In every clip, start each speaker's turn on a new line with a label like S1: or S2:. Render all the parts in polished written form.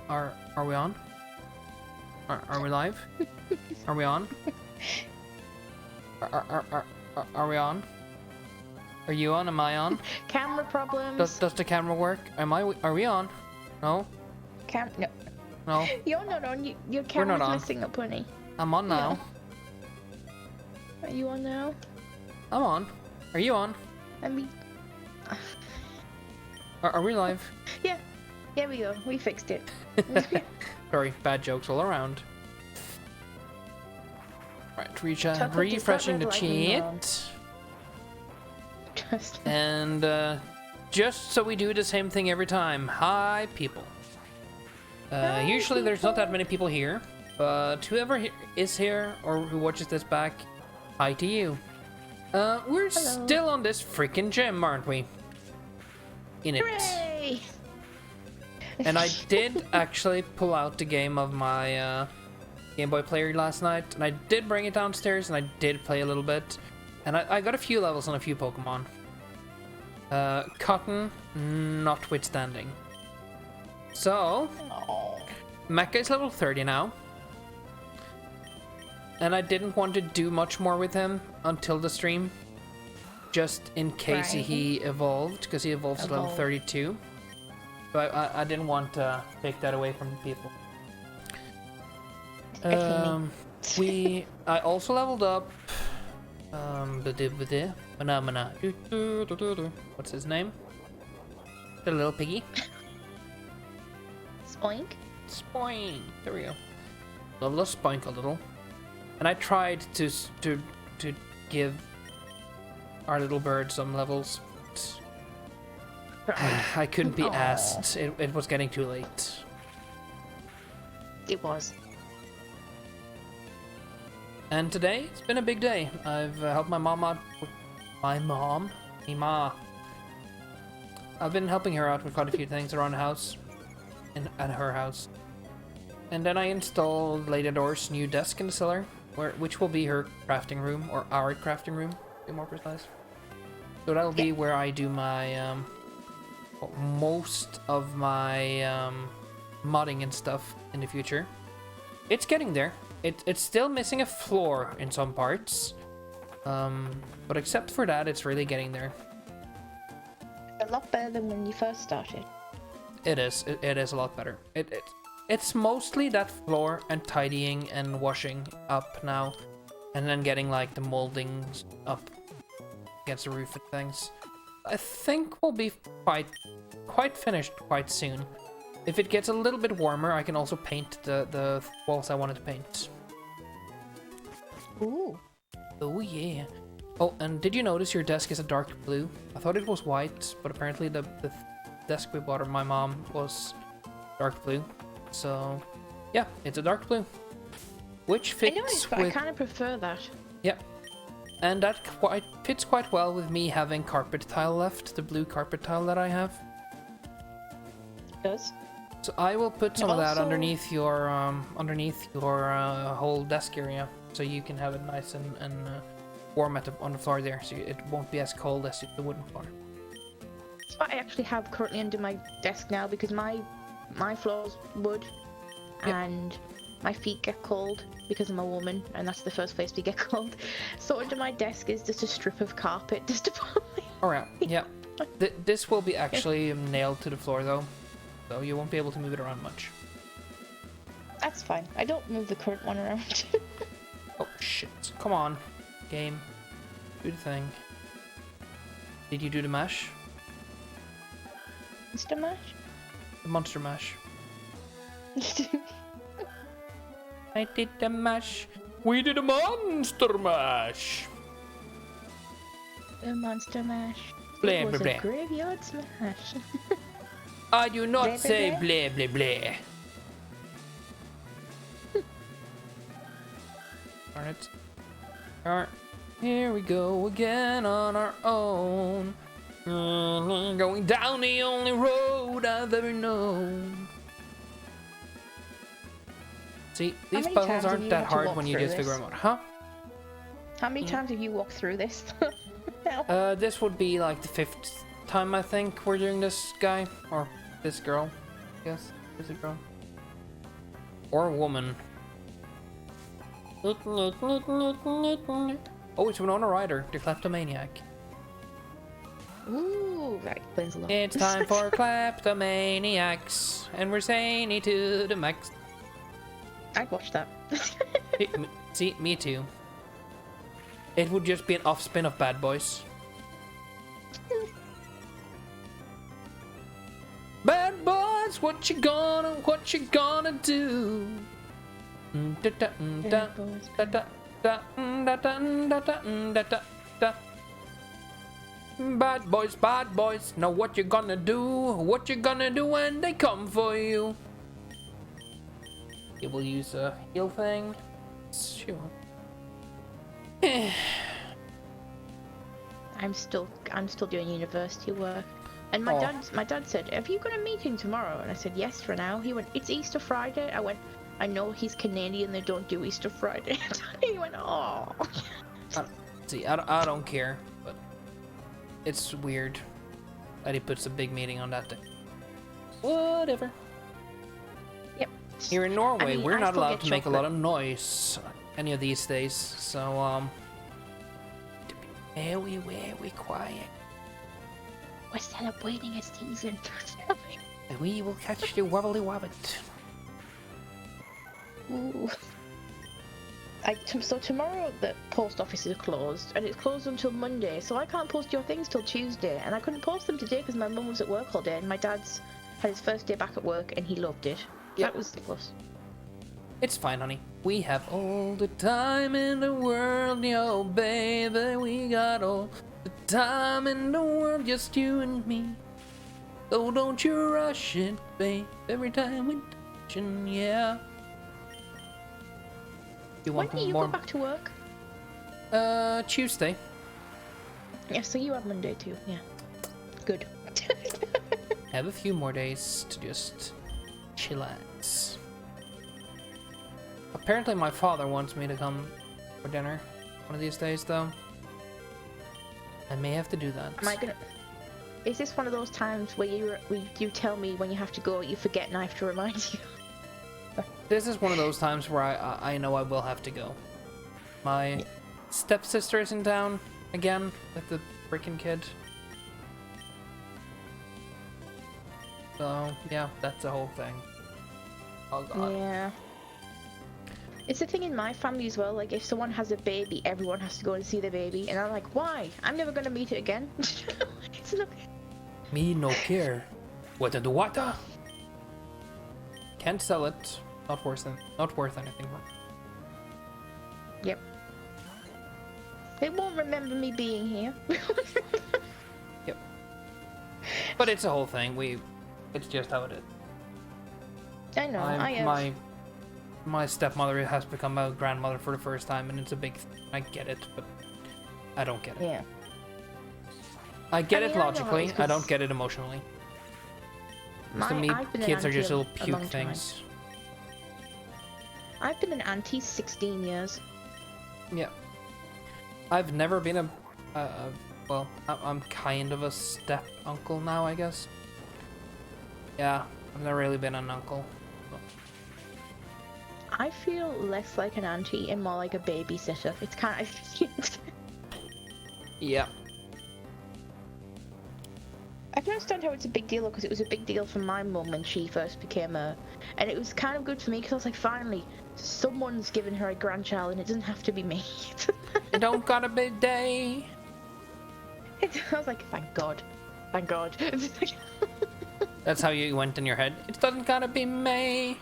S1: Are we on? Are we live? Are we on? Are we on? Are you on? Am I on?
S2: Camera problems.
S1: Does the camera work? Are we on? No?
S2: No.
S1: No?
S2: You're not on. Your camera's
S1: on.
S2: messing up, honey.
S1: I'm on now.
S2: No. Are you on now?
S1: I'm on. Are you on?
S2: I mean...
S1: Are we live?
S2: Yeah. There we go. We fixed it.
S1: Sorry, bad jokes all around. Right, refreshing the chat. And just so we do the same thing every time. Hi, people. Usually there's not that many people here, but whoever is here or who watches this back, hi to you. We're still on this freaking gym, aren't we? In it.
S2: Hooray!
S1: And I did actually pull out the game of my Game Boy player last night, and I did bring it downstairs, and I did play a little bit, and I got a few levels on a few Pokemon. Cotton notwithstanding. So, Mecha is level 30 now, and I didn't want to do much more with him until the stream, just in case he evolved, because he evolves to level 32. So I didn't want to take that away from the people. I also leveled up Phenomena. What's his name? The little piggy.
S2: Spoink.
S1: Spoink. There we go. Level up Spoink a little. And I tried to give our little bird some levels. I couldn't be asked. It was getting too late.
S2: It was.
S1: And today, it's been a big day. I've helped my mom out. My mom? Ma. I've been helping her out with quite a few things around the house. At her house. And then I installed Lady Door's new desk in the cellar, which will be her crafting room, or our crafting room, to be more precise. So that'll be where I do my, most of my, modding and stuff in the future. It's getting there. It's still missing a floor in some parts, but except for that, it's really getting there.
S2: A lot better than when you first started.
S1: It is. It is a lot better. It's mostly that floor and tidying and washing up now, and then getting like the moldings up against the roof and things. I think we'll be quite finished quite soon. If it gets a little bit warmer, I can also paint the walls I wanted to paint.
S2: Ooh.
S1: Oh yeah. Oh, and did you notice your desk is a dark blue? I thought it was white, but apparently the desk we bought of my mom was dark blue. So, yeah, it's a dark blue. Which fits
S2: I noticed, but I kind of prefer that.
S1: Yeah. And that fits quite well with me having carpet tile left, the blue carpet tile that I have.
S2: It does.
S1: So I will put some of that underneath your whole desk area, so you can have it nice and warm on the floor there, so it won't be as cold as the wooden floor.
S2: That's what I actually have currently under my desk now, because my floor's wood, and my feet get cold because I'm a woman, and that's the first place we get cold. So under my desk is just a strip of carpet just to put my...
S1: Alright, yeah. This will be actually nailed to the floor though, so you won't be able to move it around much.
S2: That's fine. I don't move the current one around.
S1: Oh shit. Come on, game. Do the thing. Did you do the mash?
S2: Mr. Mash?
S1: The monster mash. I did the mash. We did a monster mash.
S2: The monster mash.
S1: Blah,
S2: It was
S1: blah,
S2: a
S1: blah.
S2: graveyard smash.
S1: I do not
S2: Blah,
S1: say
S2: blah,
S1: blah blah blah. Darn it. Alright. Here we go again on our own. Going down the only road I've ever known. See, these puzzles aren't that hard when you just figure them out. Huh?
S2: How many times have you walked through this?
S1: This would be like the 5th time I think we're doing this guy. Or this girl, I guess. Is it girl? Or a woman? Oh, it's Winona Ryder, the kleptomaniac.
S2: Ooh, that explains a lot.
S1: It's time for kleptomaniacs, and we're zany to the max.
S2: I'd watch that.
S1: See, me too. It would just be an off-spin of Bad Boys. Bad Boys, what you gonna do? Bad boys, know what you gonna do? What you gonna do when they come for you? You will use a heal thing. Sure.
S2: I'm still doing university work. And my dad said, "Have you got a meeting tomorrow?" And I said, "Yes, for now." He went, "It's Easter Friday." I went, "I know he's Canadian, they don't do Easter Friday." He went, "Oh."
S1: See, I don't care, but it's weird that he puts a big meeting on that day. Whatever.
S2: Yep.
S1: Here in Norway,
S2: I mean,
S1: we're
S2: I
S1: not
S2: still
S1: allowed
S2: get
S1: to make a
S2: chocolate.
S1: lot of noise any of these days, so to be very quiet.
S2: We're celebrating a season.
S1: We will catch the wobbly wobbit.
S2: Ooh. So tomorrow the post office is closed, and it's closed until Monday, so I can't post your things till Tuesday, and I couldn't post them today because my mum was at work all day, and my dad's had his first day back at work, and he loved it.
S1: Yep.
S2: That was close.
S1: It's fine, honey. We have all the time in the world, yo, baby. We got all the time in the world, just you and me. So don't you rush it, babe. Every time we touchin', yeah. You
S2: When
S1: want
S2: do you
S1: more?
S2: go back to work?
S1: Tuesday.
S2: Yeah, so you have Monday too. Yeah. Good.
S1: I have a few more days to just chillax. Apparently my father wants me to come for dinner one of these days, though. I may have to do that.
S2: Am I gonna? Is this one of those times where you tell me when you have to go, you forget, and I have to remind you?
S1: This is one of those times where I know I will have to go. My stepsister is in town again with the freaking kid. So yeah, that's the whole thing. Oh god.
S2: Yeah. It's a thing in my family as well. Like, if someone has a baby, everyone has to go and see the baby, and I'm like, why? I'm never gonna meet it again. It's not...
S1: Me no care. What the water? Can't sell it. Not worth anything.
S2: Yep. They won't remember me being here.
S1: Yep. But it's a whole thing. It's just how it is.
S2: I know.
S1: My stepmother has become a grandmother for the first time, and it's a big thing. I get it, but I don't get it.
S2: Yeah.
S1: I get
S2: I mean,
S1: it
S2: I know how
S1: logically.
S2: it is,
S1: I don't get it emotionally. To me,
S2: I've been an
S1: kids are just
S2: auntie
S1: little
S2: a
S1: puke
S2: long time.
S1: things.
S2: I've been an auntie 16 years.
S1: Yeah. I've never been well, I'm kind of a step uncle now, I guess. Yeah, I've never really been an uncle.
S2: I feel less like an auntie and more like a babysitter. It's kind of...
S1: Yeah.
S2: I can understand how it's a big deal because it was a big deal for my mum when she first became a... And it was kind of good for me because I was like, finally, someone's given her a grandchild and it doesn't have to be me.
S1: You don't got a big day.
S2: I was like, thank God. Thank God.
S1: That's how you went in your head. It doesn't gotta be me.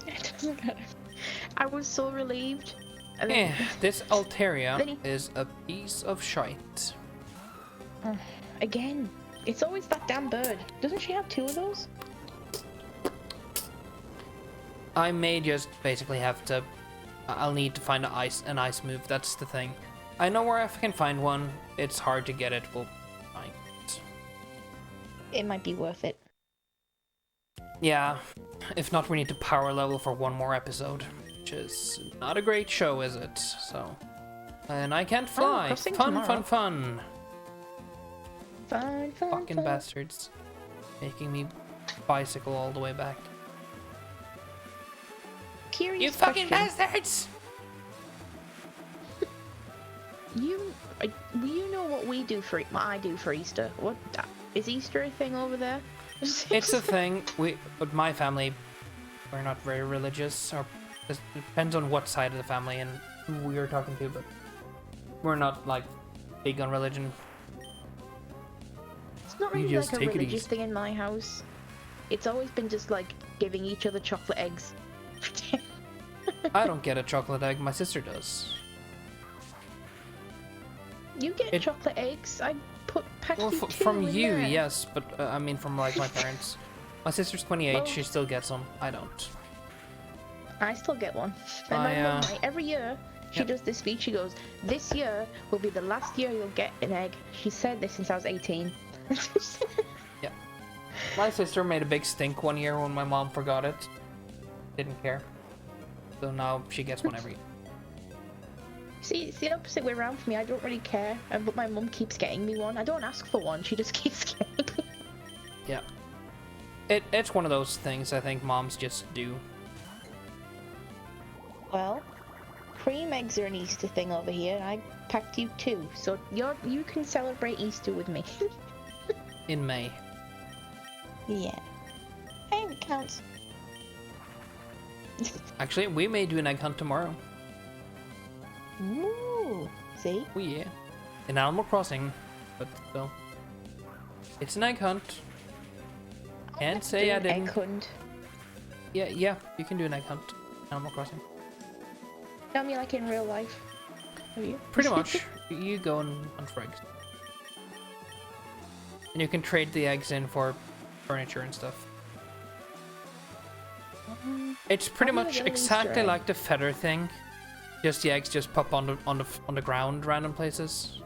S2: It doesn't matter. I was so relieved. And
S1: Yeah, this Altaria
S2: Then
S1: is a piece of shite.
S2: Again, it's always that damn bird. Doesn't she have 2 of those?
S1: I may just basically have to... I'll need to find an ice move, that's the thing. I know where I can find one. It's hard to get it, we'll find it.
S2: It might be worth it.
S1: Yeah, if not we need to power level for one more episode. Which is not a great show, is it? So... And I can't fly!
S2: crossing
S1: Fun,
S2: tomorrow.
S1: fun, fun!
S2: Fun,
S1: Fucking
S2: fun.
S1: bastards. Making me bicycle all the way back.
S2: curious
S1: You fucking
S2: question.
S1: bastards!
S2: You know what we do for what I do for Easter? What is Easter a thing over there?
S1: It's a thing. But my family, we're not very religious, or it depends on what side of the family and who we are talking to, but we're not like big on religion.
S2: It's not
S1: You
S2: really
S1: just
S2: like a
S1: take it
S2: religious
S1: easy.
S2: thing in my house. It's always been just like giving each other chocolate eggs.
S1: I don't get a chocolate egg. My sister does.
S2: You get chocolate eggs. I packed
S1: Well,
S2: you two
S1: from
S2: in
S1: you,
S2: there.
S1: yes, but I mean from like my parents. My sister's 28.
S2: Well-
S1: She still gets them. I don't.
S2: I still get one. And my mum, like, every year she
S1: Yep.
S2: does this speech. She goes, "This year will be the last year you'll get an egg." She said this since I was 18.
S1: Yeah. My sister made a big stink one year when my mom forgot it. Didn't care. So now she gets one every year.
S2: See, it's the opposite way around for me. I don't really care, but my mum keeps getting me one. I don't ask for one. She just keeps getting me.
S1: Yeah. It's one of those things I think moms just do.
S2: Well, cream eggs are an Easter thing over here. I packed you two, so you can celebrate Easter with me.
S1: In May.
S2: Yeah. Hey, it counts.
S1: Actually, we may do an egg hunt tomorrow.
S2: Ooh, see?
S1: Oh yeah. In Animal Crossing. But still. It's an egg hunt. Can't say I didn't.
S2: Egg hunt.
S1: Yeah, you can do an egg hunt. Animal Crossing.
S2: Tell me like in real life. Have you?
S1: Pretty much. You go and hunt for eggs. And you can trade the eggs in for furniture and stuff. It's pretty
S2: I'm gonna
S1: much
S2: get an Easter
S1: exactly
S2: egg.
S1: like the feather thing. Just the eggs just pop on the ground, random places.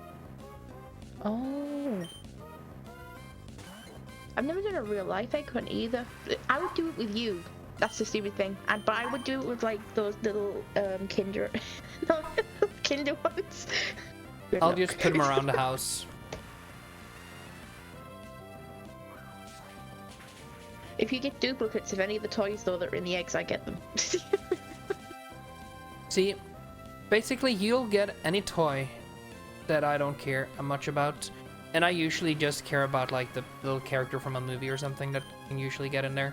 S2: Oh. I've never done a real life egg hunt either. I would do it with you. That's the stupid thing. But I would do it with like those little Kinder, no, Kinder ones. Good
S1: I'll
S2: luck.
S1: just put them around the house.
S2: If you get duplicates of any of the toys though that are in the eggs, I get them.
S1: See, basically you'll get any toy that I don't care much about. And I usually just care about like the little character from a movie or something that you can usually get in there.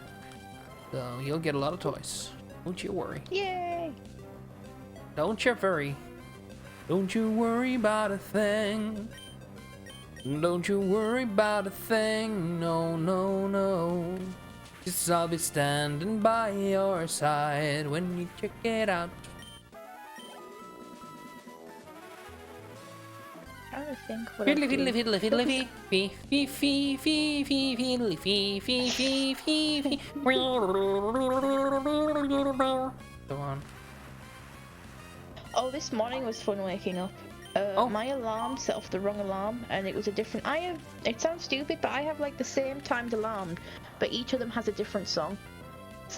S1: So you'll get a lot of toys. Don't you worry.
S2: Yay!
S1: Don't you worry. Don't you worry about a thing. Don't you worry about a thing. No, no, no. 'Cause I'll be standing by your side when you check it out.
S2: Trying to think what I
S1: Fiddly,
S2: do.
S1: fiddly, fiddly, fiddly, fee, fee, fee, fee, fee, fiddly, fee, fee, fee, fee, fee. Go on.
S2: Oh, this morning was fun waking up. My alarm set off the wrong alarm, and it was a different. It sounds stupid, but I have like the same timed alarm, but each of them has a different song.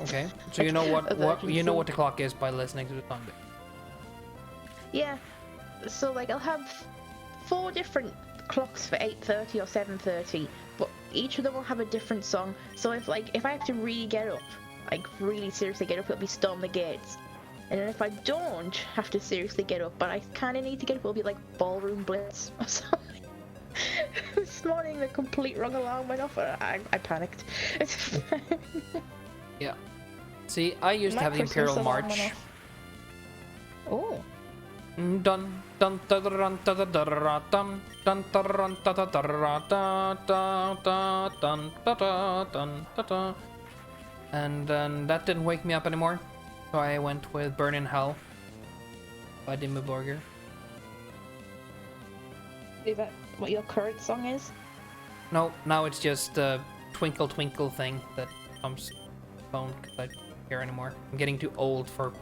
S1: Okay, so you know what you know what the clock is by listening to the song.
S2: Yeah. So like I'll have 4 different clocks for 8:30 or 7:30, but each of them will have a different song. So if I have to really get up, like really seriously get up, it'll be Storm the Gates. And then if I don't have to seriously get up, but I kind of need to get up, it'll be like Ballroom Blitz or something. This morning the complete wrong alarm went off and I panicked.
S1: Yeah. See, I used to have the
S2: Christmas
S1: Imperial
S2: alarm
S1: March.
S2: went off. Oh.
S1: Dun dun dun dun dun dun dun dun dun dun dun dun dun. And then that didn't wake me up anymore, so I went with Burn in Hell by Dimmu Borgir.
S2: Is that what your current song is?
S1: No, now it's just a Twinkle Twinkle thing that comes phone because I don't care anymore. I'm getting too old for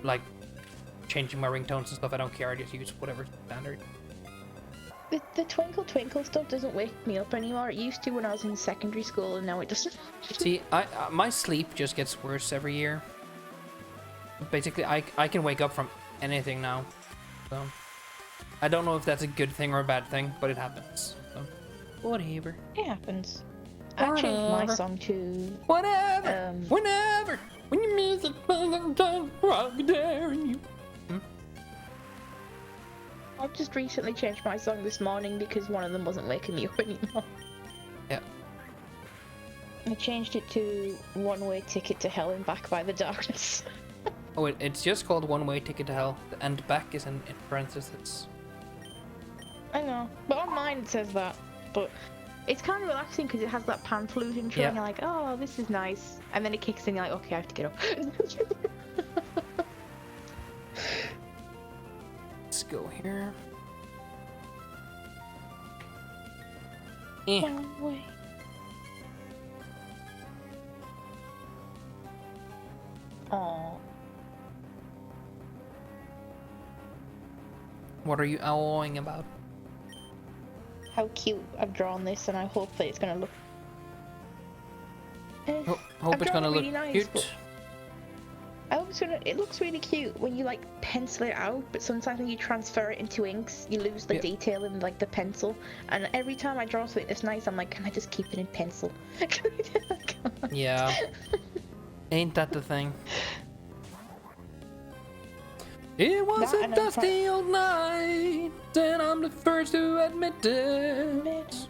S1: like changing my ringtones and stuff. I don't care. I just use whatever standard.
S2: The Twinkle Twinkle stuff doesn't wake me up anymore. It used to when I was in secondary school, and now it doesn't.
S1: See, my sleep just gets worse every year. Basically, I can wake up from anything now. So I don't know if that's a good thing or a bad thing, but it happens. So whatever.
S2: It happens. I changed my song to
S1: Whatever. Whenever. When your music plays, sometimes I'll be daring you.
S2: I've just recently changed my song this morning because one of them wasn't waking me up anymore.
S1: Yeah.
S2: I changed it to One Way Ticket to Hell and Back by the Darkness.
S1: Oh, it's just called One Way Ticket to Hell, and back is in parentheses.
S2: I know, but on mine it says that. But it's kind of relaxing because it has that pan flute intro, and you're like, oh, this is nice. And then it kicks in, you're like, okay, I have to get up.
S1: Let's go here.
S2: One way. Aww.
S1: What are you awing about?
S2: How cute I've drawn this, and I hope that it's gonna look.
S1: Hope it's gonna look
S2: really nice,
S1: cute.
S2: I hope it's gonna. It looks really cute when you like pencil it out, but sometimes when you transfer it into inks, you lose the detail in like the pencil. And every time I draw something that's nice, I'm like, can I just keep it in pencil?
S1: Yeah. Ain't that the thing? It was a dusty old night, and I'm the first to admit it.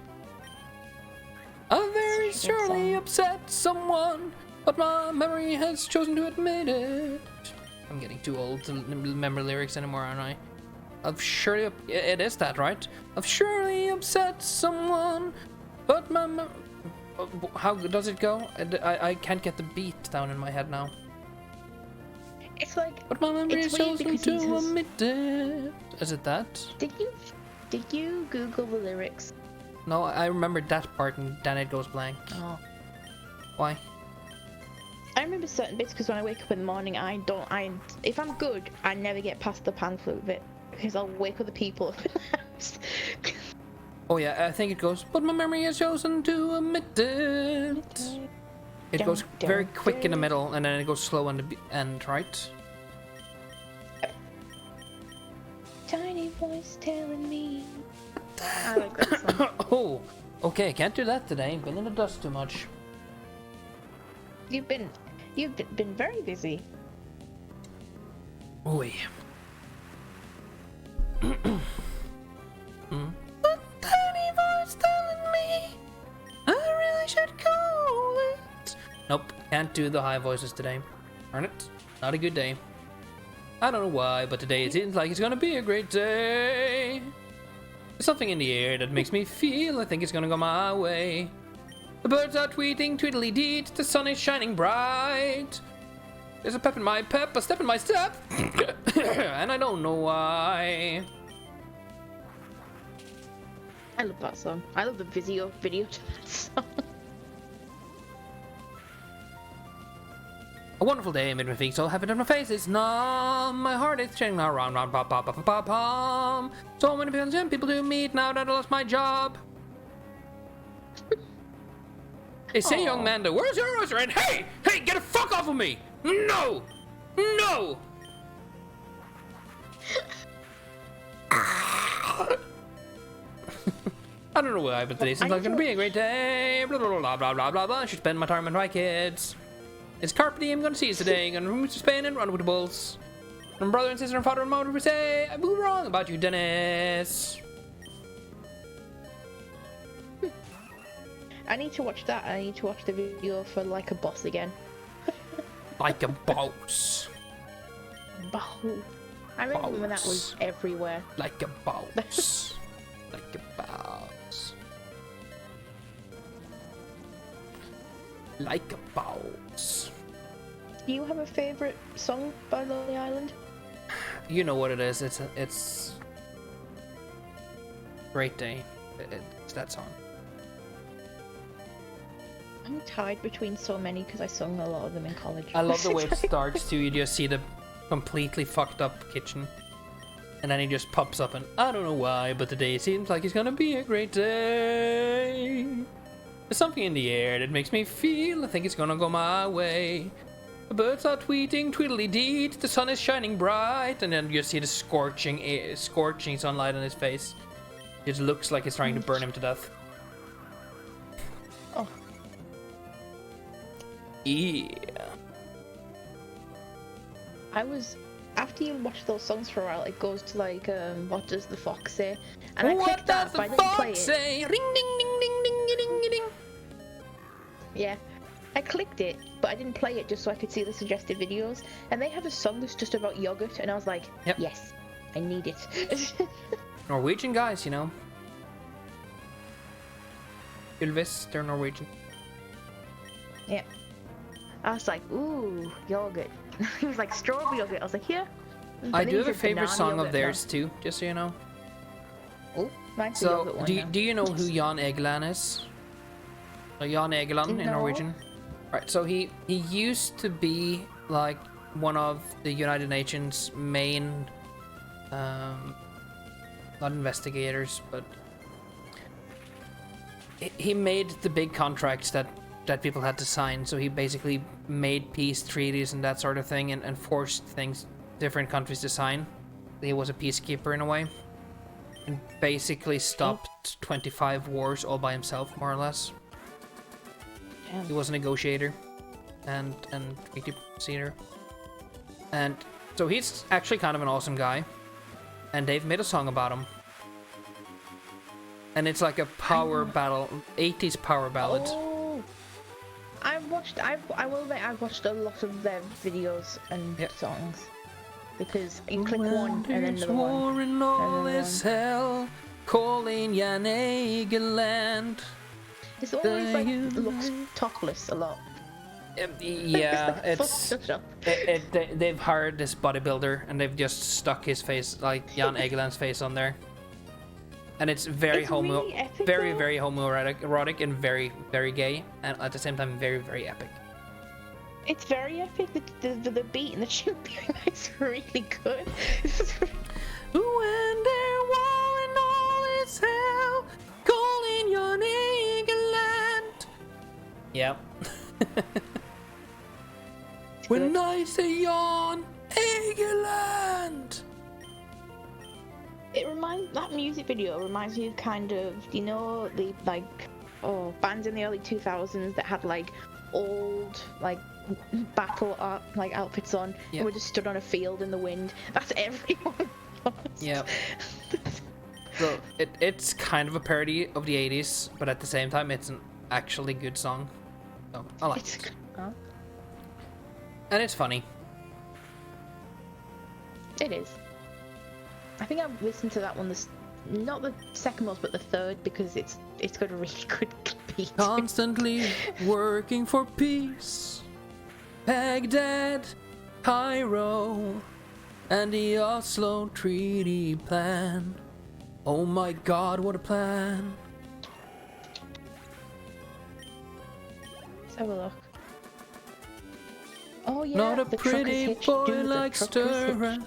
S1: I very surely upset someone, but my memory has chosen to admit it. I'm getting too old to remember lyrics anymore, aren't I? I've surely... It is that, right? I've surely upset someone, but my... How does it go? I can't get the beat down in my head now.
S2: It's like,
S1: but my memory is chosen to admit it. Is it that?
S2: Did you Google the lyrics?
S1: No, I remembered that part and then it goes blank.
S2: Oh.
S1: Why?
S2: I remember certain bits because when I wake up in the morning, if I'm good, I never get past the pan flute bit because I'll wake other people up in the house.
S1: Oh yeah, I think it goes, but my memory has chosen to admit it. It goes very quick in the middle, and then it goes slow on the end, right?
S2: Tiny voice telling me. I like that song.
S1: Oh, okay, can't do that today. Been in the dust too much.
S2: You've been very busy.
S1: Oi. Tiny voice telling me I really should call it. Nope, can't do the high voices today. Darn it, not a good day. I don't know why, but today it seems like it's gonna be a great day. There's something in the air that makes me feel I think it's gonna go my way. The birds are tweeting tweedly-deet, the sun is shining bright. There's a pep in my pep, a step in my step, and I don't know why.
S2: I love that song. I love the video to that song.
S1: A wonderful day made me think so heaven in my face is numb. My heart is changing around, round, pop, pop, pop, pop, pop. So many people to meet now that I lost my job. They say, young man, where's your oyster? And hey, get the fuck off of me! No! No! I don't know why, but today seems like gonna be a great day. Blah blah blah blah blah blah blah. I should spend my time with my kids. It's Carpe Diem, gonna see us today. Gonna move to Spain and run with the bulls. From brother and sister and father and mother, we say, I'm wrong about you, Dennis.
S2: I need to watch that. I need to watch the video for Like a Boss again.
S1: Like a boss.
S2: Boss. I remember when that was everywhere.
S1: Like a boss. Like a boss. Like a boss.
S2: Do you have a favorite song by Lonely Island?
S1: You know what it is. It's Great Day. It's that song.
S2: I'm tied between so many because I sung a lot of them in college.
S1: I love the way it starts too. You just see the completely fucked up kitchen, and then he just pops up, and I don't know why, but today seems like it's gonna be a great day. There's something in the air that makes me feel I think it's gonna go my way. The birds are tweeting tweedly-deet, the sun is shining bright, and then you see the scorching sunlight on his face. It looks like it's trying to burn him to death.
S2: Oh.
S1: Yeah.
S2: I was after you watch those songs for a while, it goes to like what does the fox say? And I
S1: What
S2: clicked that,
S1: does
S2: but I
S1: the
S2: didn't play
S1: fox
S2: it.
S1: say? Ring ding ding ding ding ding ding ding.
S2: Yeah. I clicked it, but I didn't play it just so I could see the suggested videos. And they have a song that's just about yogurt, and I was like,
S1: Yep.
S2: yes, I need it.
S1: Norwegian guys, you know. Ylvis, they're Norwegian.
S2: Yeah. I was like, ooh, yogurt. He was like, strawberry yogurt. I was like, yeah.
S1: I do have a favorite song of theirs too, just so you know.
S2: Oh, mine's the
S1: So,
S2: yogurt one now.
S1: do you know who Jan Egeland is? Jan Egeland in
S2: No.
S1: Norwegian? Right, so he used to be like one of the United Nations main, not investigators, but he made the big contracts that people had to sign. So he basically made peace treaties and that sort of thing, and forced different countries to sign. He was a peacekeeper in a way, and basically stopped 25 wars all by himself, more or less.
S2: Damn.
S1: He was a negotiator and treaty proceeder. And so he's actually kind of an awesome guy. And they've made a song about him. And it's like a power battle, 80s power ballad.
S2: Oh, I've watched a lot of their videos and songs. Because you click one and then another one.
S1: War and all is hell, calling Jan Egeland.
S2: It's always like looks topless a lot.
S1: Yeah,
S2: it's
S1: they've hired this bodybuilder and they've just stuck his face, like Jan Egeland's face, on there, and it's very
S2: really epic,
S1: very
S2: though.
S1: very homoerotic, and very very gay, and at the same time very very epic.
S2: It's very epic. The beat and the tune is really good.
S1: When there war and all is hell, calling Jan Egeland. Yep. When I say Jan Egeland.
S2: That music video reminds me of kind of, you know, the bands in the early 2000s that had like old like battle art like outfits on, and were just stood on a field in the wind. That's everyone.
S1: Yeah. So it's kind of a parody of the 80s, but at the same time it's an actually good song. So I like it. And it's funny.
S2: It is. I think I've listened to that one, not the second most, but the third, because it's got a really good beat.
S1: Constantly working for peace. Baghdad, Cairo, and the Oslo Treaty Plan. Oh my god, what a plan.
S2: Let's have a look. Oh yeah,
S1: Not a
S2: the truck is
S1: pretty
S2: hitched.
S1: boy
S2: Dude, the
S1: like
S2: truck is hitched.
S1: Sturren.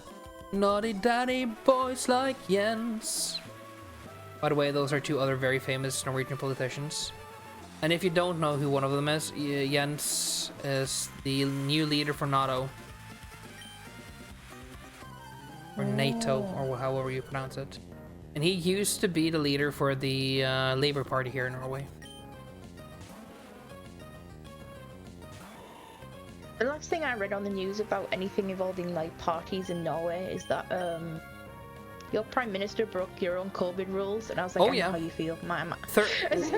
S1: Naughty daddy boys like Jens. By the way, those are two other very famous Norwegian politicians. And if you don't know who one of them is, Jens is the new leader for NATO. Or NATO, or however you pronounce it. And he used to be the leader for the Labour Party here in Norway.
S2: The last thing I read on the news about anything involving like parties in Norway is that your prime minister broke your own COVID rules, and I was like, I know how you feel.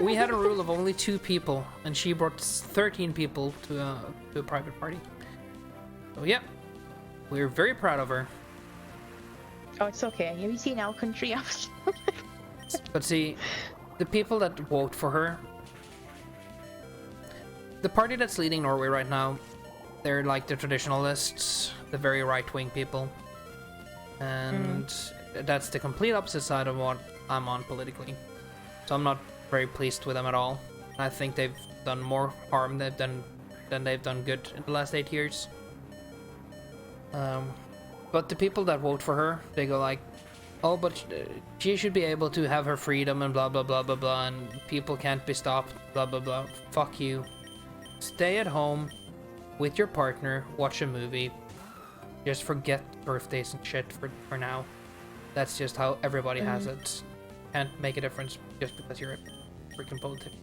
S1: We had a rule of only 2 people, and she brought 13 people to a private party. So yeah, we're very proud of her.
S2: Oh, it's okay. Have you seen our country?
S1: But see, the people that vote for her, the party that's leading Norway right now, they're like the traditionalists, the very right-wing people. And that's the complete opposite side of what I'm on politically. So I'm not very pleased with them at all. I think they've done more harm than they've done good in the last 8 years. But the people that vote for her, they go like, oh, but she should be able to have her freedom and blah blah blah blah blah, and people can't be stopped, blah blah blah. Fuck you. Stay at home with your partner, watch a movie. Just forget birthdays and shit for now. That's just how everybody has it. Can't make a difference just because you're a freaking politician.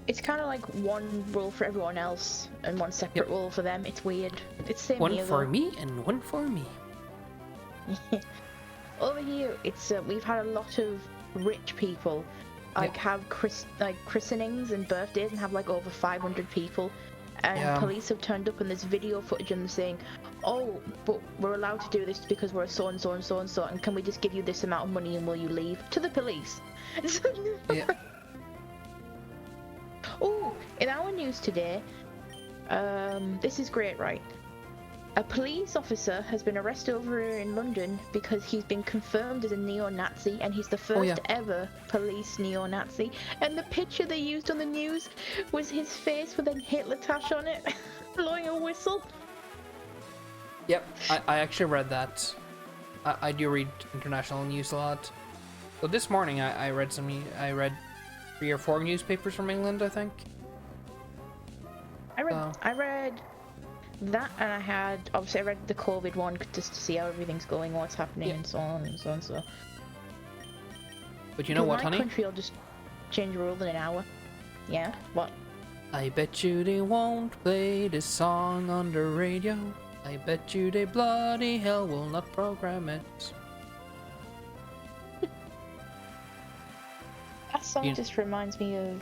S2: It's kind of like one rule for everyone else and one separate rule for them. It's weird. It's the same
S1: One
S2: here,
S1: for
S2: though.
S1: me and one for me.
S2: Over here, it's we've had a lot of rich people like have christenings and birthdays and have like over 500 people, and police have turned up and there's video footage of them saying, "Oh, but we're allowed to do this because we're so and so and so and so, and can we just give you this amount of money and will you leave?" To the police.
S1: Yeah.
S2: Oh, in our news today, this is great, right? A police officer has been arrested over here in London because he's been confirmed as a neo-Nazi, and he's the first ever police neo-Nazi. And the picture they used on the news was his face with a Hitler tash on it, blowing a whistle.
S1: Yep, I actually read that. I do read international news a lot. So this morning I read 3 or 4 newspapers from England, I think.
S2: I read that, and I read the COVID one just to see how everything's going, what's happening, and so on and so on. So.
S1: But you know what, honey?
S2: My country will just change the rule in an hour. Yeah. What?
S1: I bet you they won't play this song on the radio. I bet you they bloody hell will not program it.
S2: That song just reminds me of,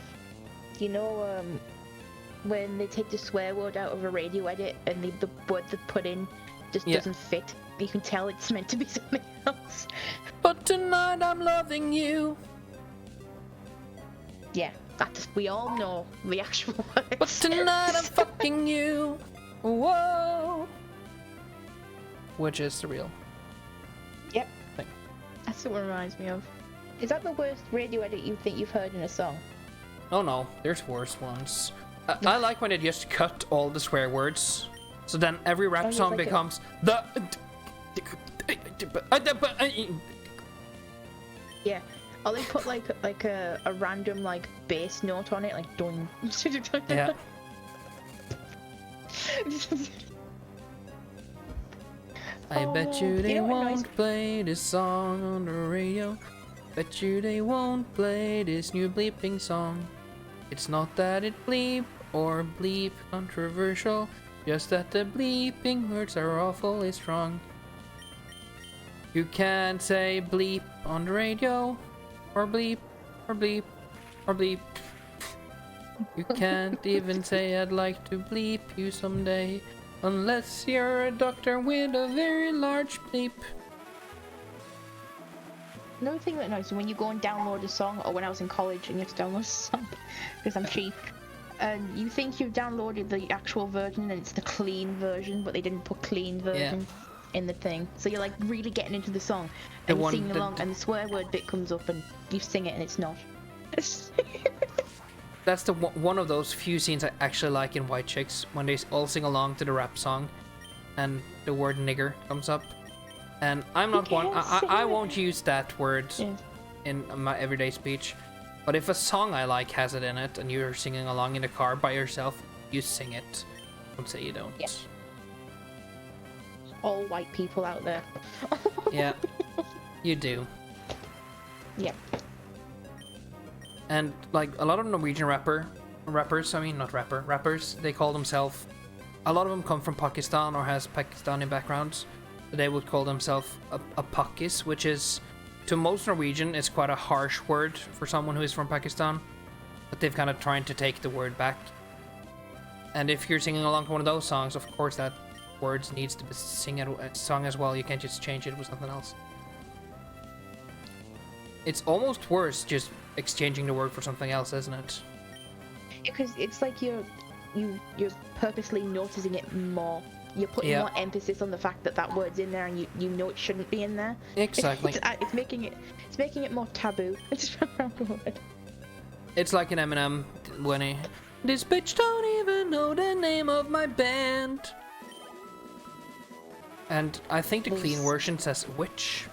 S2: when they take the swear word out of a radio edit and the word they put in just doesn't fit. You can tell it's meant to be something else.
S1: But tonight I'm loving you.
S2: Yeah, we all know the actual words.
S1: But tonight I'm fucking you. Whoa. Which is the real
S2: thing.
S3: That's what it reminds me of.
S2: Is that the worst radio edit you think you've heard in a song?
S1: Oh no, there's worse ones. I like when they just cut all the swear words, so then every rap song becomes the.
S2: Yeah, or they put like a random like bass note on it, like doing.
S1: Yeah. I bet you they won't play this song on the radio. Bet you they won't play this new bleeping song. It's not that it bleep or bleep controversial, just that the bleeping words are awfully strong. You can't say bleep on the radio, or bleep, or bleep, or bleep. You can't even say I'd like to bleep you someday, unless you're a doctor with a very large bleep.
S2: Another thing that annoys me when you go and download a song, or when I was in college and you have to download a song because I'm cheap, and you think you've downloaded the actual version and it's the clean version, but they didn't put clean version in the thing. So you're like really getting into the song and you're singing along, and the swear word bit comes up and you sing it and it's not.
S1: That's the one of those few scenes I actually like in White Chicks, when they all sing along to the rap song and the word nigger comes up. And I'm not one, I won't use that word in my everyday speech. But if a song I like has it in it and you're singing along in the car by yourself, you sing it. Don't say you don't.
S2: Yeah. All white people out there.
S1: Yeah, you do.
S2: Yeah.
S1: And like a lot of Norwegian rappers, they call themselves, a lot of them come from Pakistan or has Pakistani backgrounds. They would call themselves a Pakis, which is, to most Norwegian, is quite a harsh word for someone who is from Pakistan. But they've kind of tried to take the word back. And if you're singing along to one of those songs, of course that word needs to be sung as well. You can't just change it with something else. It's almost worse just exchanging the word for something else, isn't it?
S2: Because it's like you're purposely noticing it more. You're putting more emphasis on the fact that that word's in there, and you know it shouldn't be in there.
S1: Exactly.
S2: It's making it more taboo.
S1: It's like an Eminem when he, "This bitch don't even know the name of my band." And I think the clean version says witch.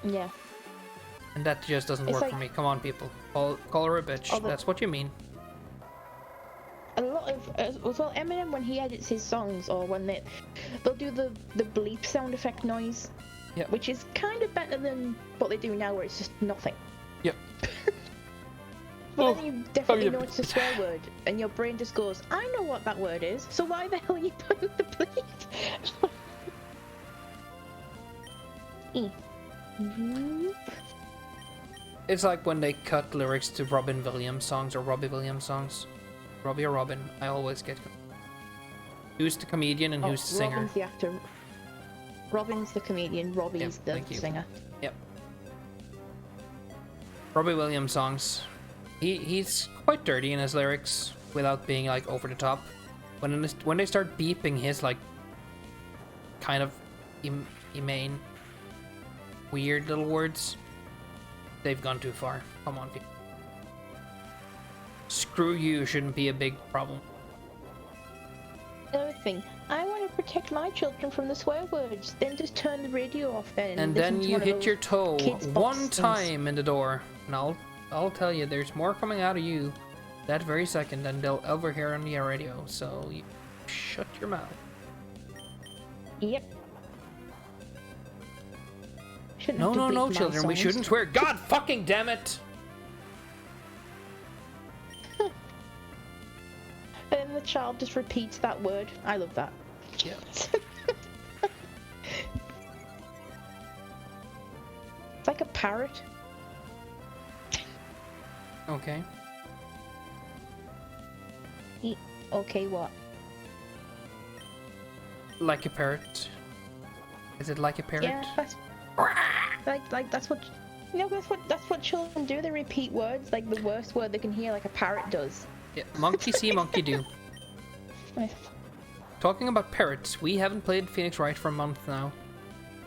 S2: Yeah.
S1: And that just doesn't work for me. Come on, people. Call her a bitch. That's what you mean.
S2: A lot of well, Eminem, when he edits his songs, or when they'll do the bleep sound effect noise, which is kind of better than what they do now, where it's just nothing.
S1: Yep.
S2: But then you definitely know it's a swear word, and your brain just goes, I know what that word is, so why the hell are you putting the bleep?
S1: It's like when they cut lyrics to Robin Williams songs or Robbie Williams songs. Robbie or Robin, I always get who's the comedian and who's the singer.
S2: Robin's the actor. Robin's the comedian, Robbie's the singer.
S1: Yep. Robbie Williams songs. He's quite dirty in his lyrics without being like over the top. When they start beeping his like kind of inane weird little words, they've gone too far. Come on, people. Screw you shouldn't be a big problem.
S2: Another thing, I want to protect my children from the swear words. Then just turn the radio off then.
S1: And then you hit your toe one
S2: things.
S1: time in the door, and I'll tell you, there's more coming out of you that very second than they'll ever hear on the radio. So you shut your mouth.
S2: Yep.
S1: No, children, we shouldn't swear. God fucking damn it!
S2: And then the child just repeats that word. I love that.
S1: Yeah.
S2: It's like a parrot.
S1: Okay.
S2: Okay, what?
S1: Like a parrot. Is it like a parrot?
S2: Yeah, that's that's what that's what children do. They repeat words, like the worst word they can hear, like a parrot does.
S1: Yeah, monkey see, monkey do. Talking about parrots, we haven't played Phoenix Wright for a month now.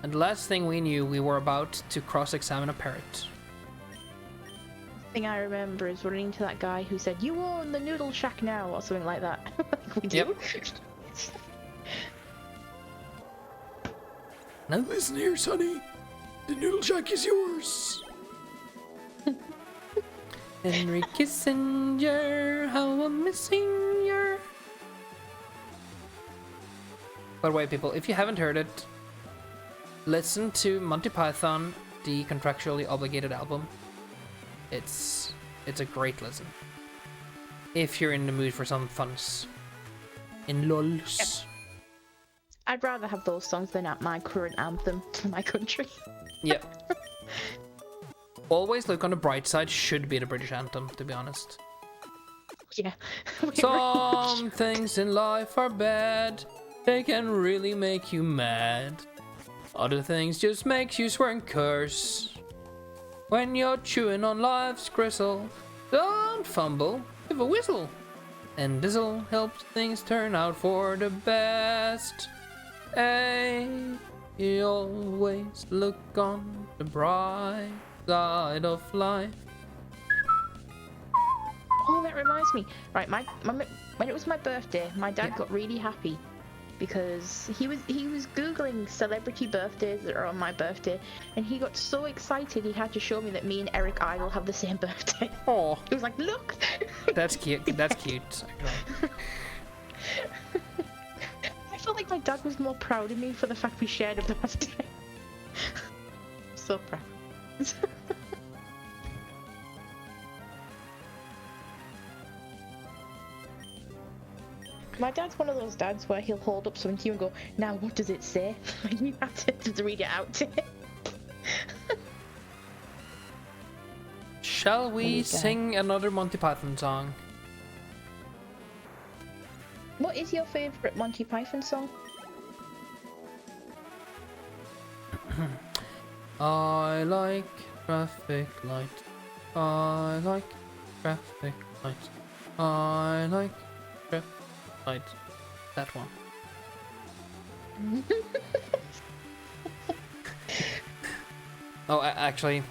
S1: And the last thing we knew, we were about to cross-examine a parrot.
S2: The thing I remember is running to that guy who said, "You own the Noodle Shack now," or something like that. We do.
S1: Yep. Now listen here, sonny. The Noodle Shack is yours. Henry Kissinger, how I'm missing you. By the way, people, if you haven't heard it, listen to Monty Python, the Contractually Obligated album. It's a great listen. If you're in the mood for some funs. In lols.
S2: Yep. I'd rather have those songs than at my current anthem for my country.
S1: Yep. Always Look on the Bright Side should be the British anthem, to be honest.
S2: Yeah.
S1: Some things in life are bad. They can really make you mad. Other things just makes you swear and curse. When you're chewing on life's gristle, don't fumble, give a whistle. And this'll help things turn out for the best. Hey, you always look on the bright side of life.
S2: Oh, that reminds me. Right, my when it was my birthday, my dad got really happy because he was googling celebrity birthdays that are on my birthday, and he got so excited he had to show me that me and Eric Idle have the same birthday.
S1: Oh,
S2: he was like, "Look."
S1: That's cute. That's cute. Actually.
S2: I felt like my dad was more proud of me for the fact we shared a birthday. So proud. My dad's one of those dads where he'll hold up something to you and go, "Now what does it say?" And you have to read it out to him.
S1: Shall we sing another Monty Python song?
S2: What is your favourite Monty Python song?
S1: I like traffic light. I like traffic light. I like traffic light. That one. Oh, actually,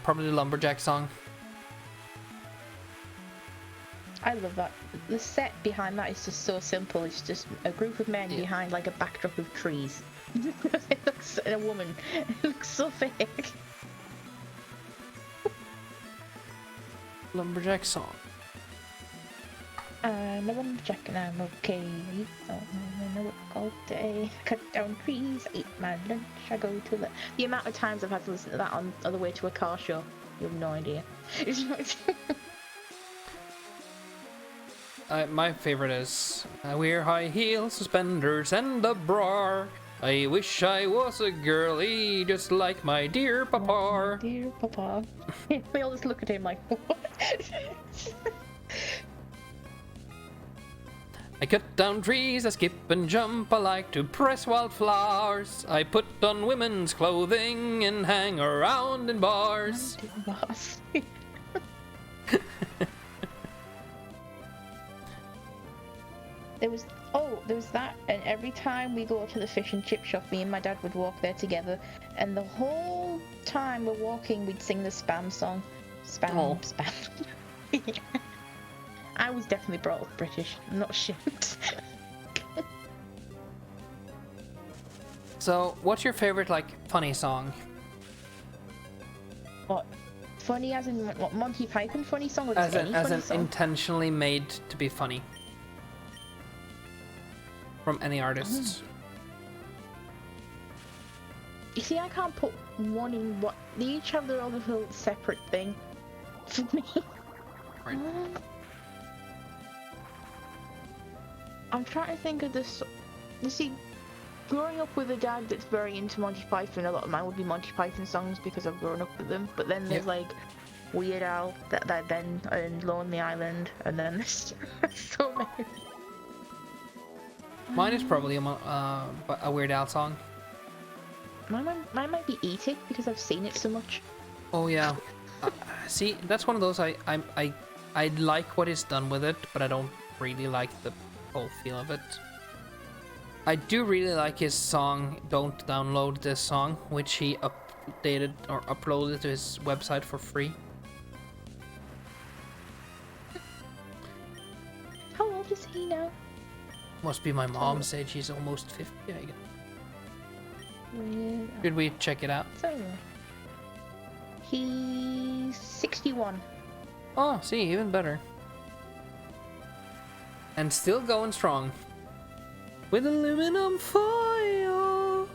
S1: probably the Lumberjack song.
S2: I love that. The set behind that is just so simple. It's just a group of men behind like a backdrop of trees. It looks, and a woman. It looks so fake.
S1: Lumberjack song.
S2: I'm a lumberjack and I'm okay. So I know what all day. Cut down trees, I eat my lunch, I go to the amount of times I've had to listen to that on the way to a car show, you have no idea.
S1: my favorite is I wear high heels, suspenders, and a bra. I wish I was a girlie just like my dear papa.
S2: Dear papa. They all just look at him like, what?
S1: I cut down trees, I skip and jump, I like to press wildflowers. I put on women's clothing and hang around in bars.
S2: There was that, and every time we go to the fish and chip shop, me and my dad would walk there together, and the whole time we're walking, we'd sing the Spam song. Spam. Yeah. I was definitely brought up British, I'm not ashamed.
S1: So, what's your favorite, like, funny song?
S2: What? Funny as in what, Monty Python funny song, or just any
S1: As
S2: funny
S1: in
S2: song?
S1: intentionally made to be funny? From any artists.
S2: You see, I can't put one in what. They each have their own little separate thing for me.
S1: Right.
S2: I'm trying to think of this. You see, growing up with a dad that's very into Monty Python, a lot of mine would be Monty Python songs because I've grown up with them. But then there's like Weird Al, that then, and Lonely Island, and then there's so many.
S1: Mine is probably a Weird Al song.
S2: Mine might be Eat It because I've seen it so much.
S1: Oh yeah. See, that's one of those I like what he's done with it, but I don't really like the whole feel of it. I do really like his song "Don't Download This Song," which he updated or uploaded to his website for free.
S2: How old is he now?
S1: Must be my mom's age. She's almost 50, I guess.
S2: Weird.
S1: Should we check it out?
S2: So, he's 61.
S1: Oh, see, even better. And still going strong. With aluminum foil.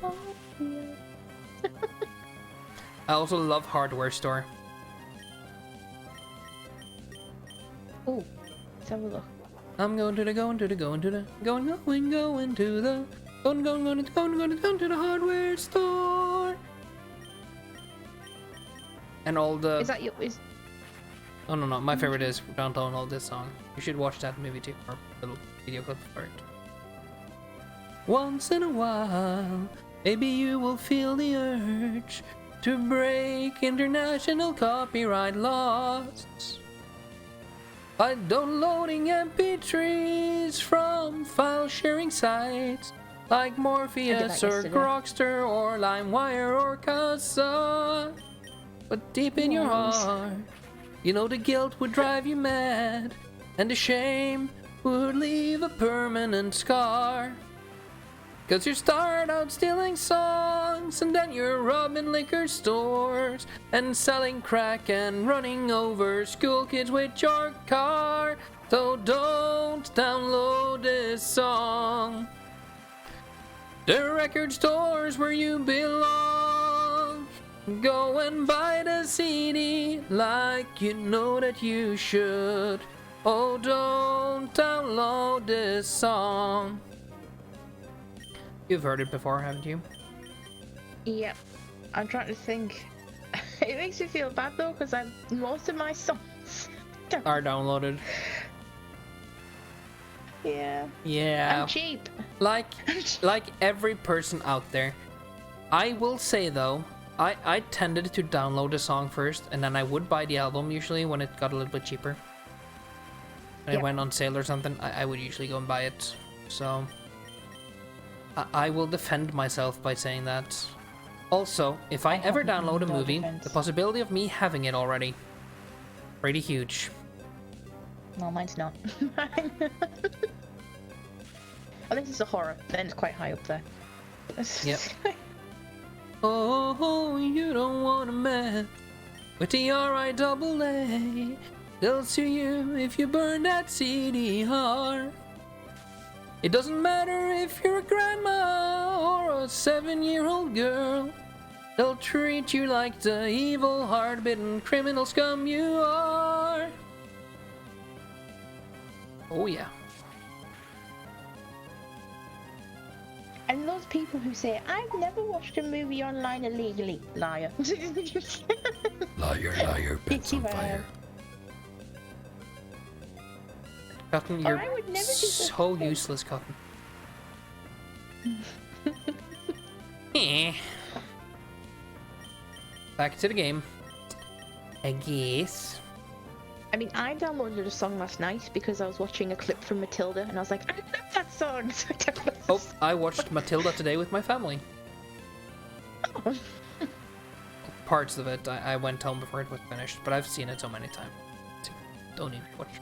S2: Oh, yeah.
S1: I also love Hardware Store.
S2: Oh, let's have a look.
S1: I'm going to the going to the hardware store. And all the
S2: Is that your? Is
S1: Oh no, my favorite is Don't Download This Song. You should watch that movie too, or little video clip for it. Once in a while, maybe you will feel the urge to break international copyright laws by downloading MP3s from file sharing sites like Morpheus or Grokster or LimeWire or Kazaa. But deep in your heart, you know the guilt would drive you mad, and the shame would leave a permanent scar. 'Cause you start out stealing songs, and then you're robbing liquor stores, and selling crack and running over school kids with your car. So don't download this song. The record store's where you belong. Go and buy the CD like you know that you should. Oh, don't download this song. You've heard it before, haven't you?
S2: Yep. I'm trying to think. It makes me feel bad though, because most of my songs
S1: are downloaded.
S2: Yeah.
S1: Yeah.
S2: I'm cheap.
S1: Like every person out there. I will say though, I tended to download a song first, and then I would buy the album usually when it got a little bit cheaper. When it went on sale or something, I would usually go and buy it. So I will defend myself by saying that. Also, if I ever download a movie, the possibility of me having it already, pretty huge.
S2: No, mine's not. Unless it's a horror, then it's quite high up there.
S1: Yep. Oh, you don't want to mess with the RIAA. They'll sue you if you burn that CD hard. It doesn't matter if you're a grandma or a 7-year-old girl. They'll treat you like the evil, hard-bitten criminal scum you are. Oh yeah.
S2: And those people who say, I've never watched a movie online illegally. Liar.
S1: Liar, liar, pets on fire. Cotton, you're
S2: I would never do
S1: so useless, Cotton. Back to the game. I guess.
S2: I mean, I downloaded a song last night because I was watching a clip from Matilda and I was like, I love that song! So I downloaded
S1: Oh, I watched Matilda today with my family.
S2: Oh.
S1: Parts of it, I went home before it was finished, but I've seen it so many times. Don't even watch it.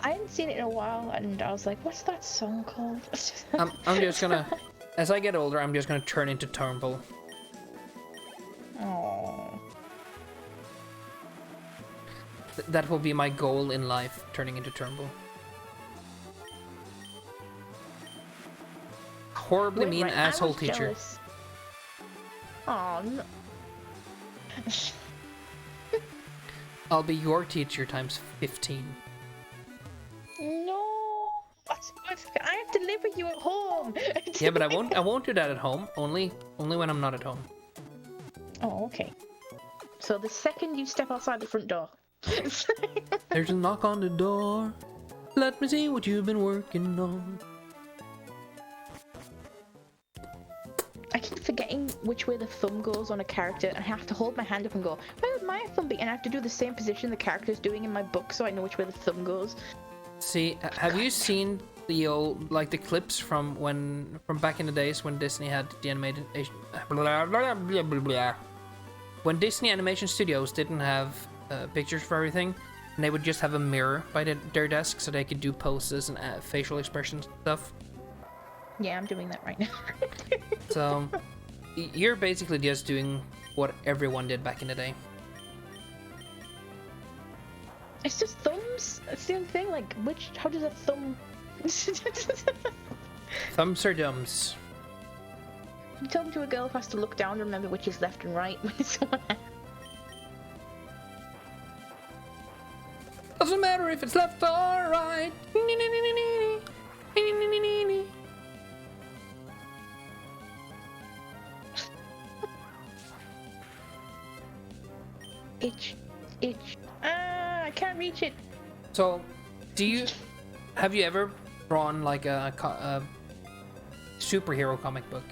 S2: I hadn't seen it in a while and I was like, what's that song called?
S1: I'm just gonna, as I get older, I'm just gonna turn into Turnbull.
S2: Aww.
S1: That will be my goal in life, turning into Turnbull. Horribly mean asshole teacher.
S2: Oh no.
S1: I'll be your teacher times 15.
S2: No. I have to live with you at home.
S1: Yeah, but I won't do that at home. Only when I'm not at home.
S2: Oh, okay. So the second you step outside the front door.
S1: There's a knock on the door. Let me see what you've been working on.
S2: I keep forgetting which way the thumb goes on a character, and I have to hold my hand up and go, where would my thumb be? And I have to do the same position the character's doing in my book so I know which way the thumb goes.
S1: See, have you seen the old, like the clips from back in the days when Disney had the animated... When Disney Animation Studios didn't have pictures for everything, and they would just have a mirror by their desk so they could do poses and facial expressions and stuff.
S2: Yeah, I'm doing that right now.
S1: So, you're basically just doing what everyone did back in the day.
S2: It's just thumbs. That's the only thing. Like, how does a thumb...
S1: Thumbs or dumbs?
S2: You tell to a girl who has to look down to remember which is left and right when someone else.
S1: Doesn't matter if it's left or right.
S2: Itch. Ah, I can't reach it.
S1: So, have you ever drawn like a superhero comic book?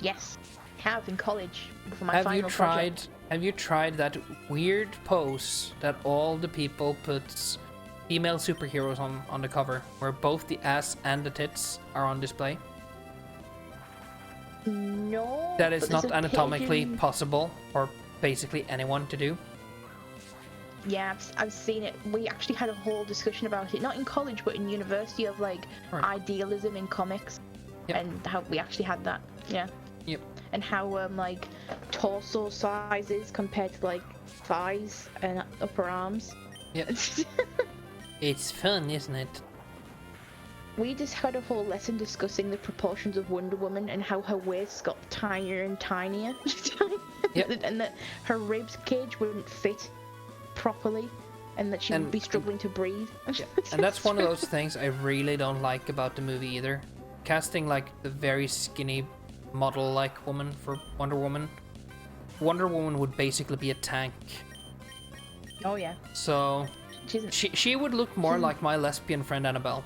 S2: Yes, have in college for my final project.
S1: Have you tried that weird pose that all the people puts female superheroes on the cover, where both the ass and the tits are on display?
S2: No.
S1: That is not anatomically
S2: pigeon.
S1: possible for basically anyone to do.
S2: Yeah, I've seen it. We actually had a whole discussion about it, not in college, but in university, of like idealism in comics, and how we actually had that. Yeah.
S1: Yep.
S2: And how like torso sizes compared to like thighs and upper arms.
S1: Yep. It's fun, isn't it?
S2: We just had a whole lesson discussing the proportions of Wonder Woman and how her waist got tinier and tinier.
S1: Yep.
S2: And that her ribs cage wouldn't fit properly, and that she would be struggling to breathe.
S1: Yeah. And that's one of those things I really don't like about the movie either. Casting like the very skinny model-like woman for Wonder Woman. Wonder Woman would basically be a tank.
S2: Oh yeah.
S1: So she would look more like my lesbian friend Annabelle.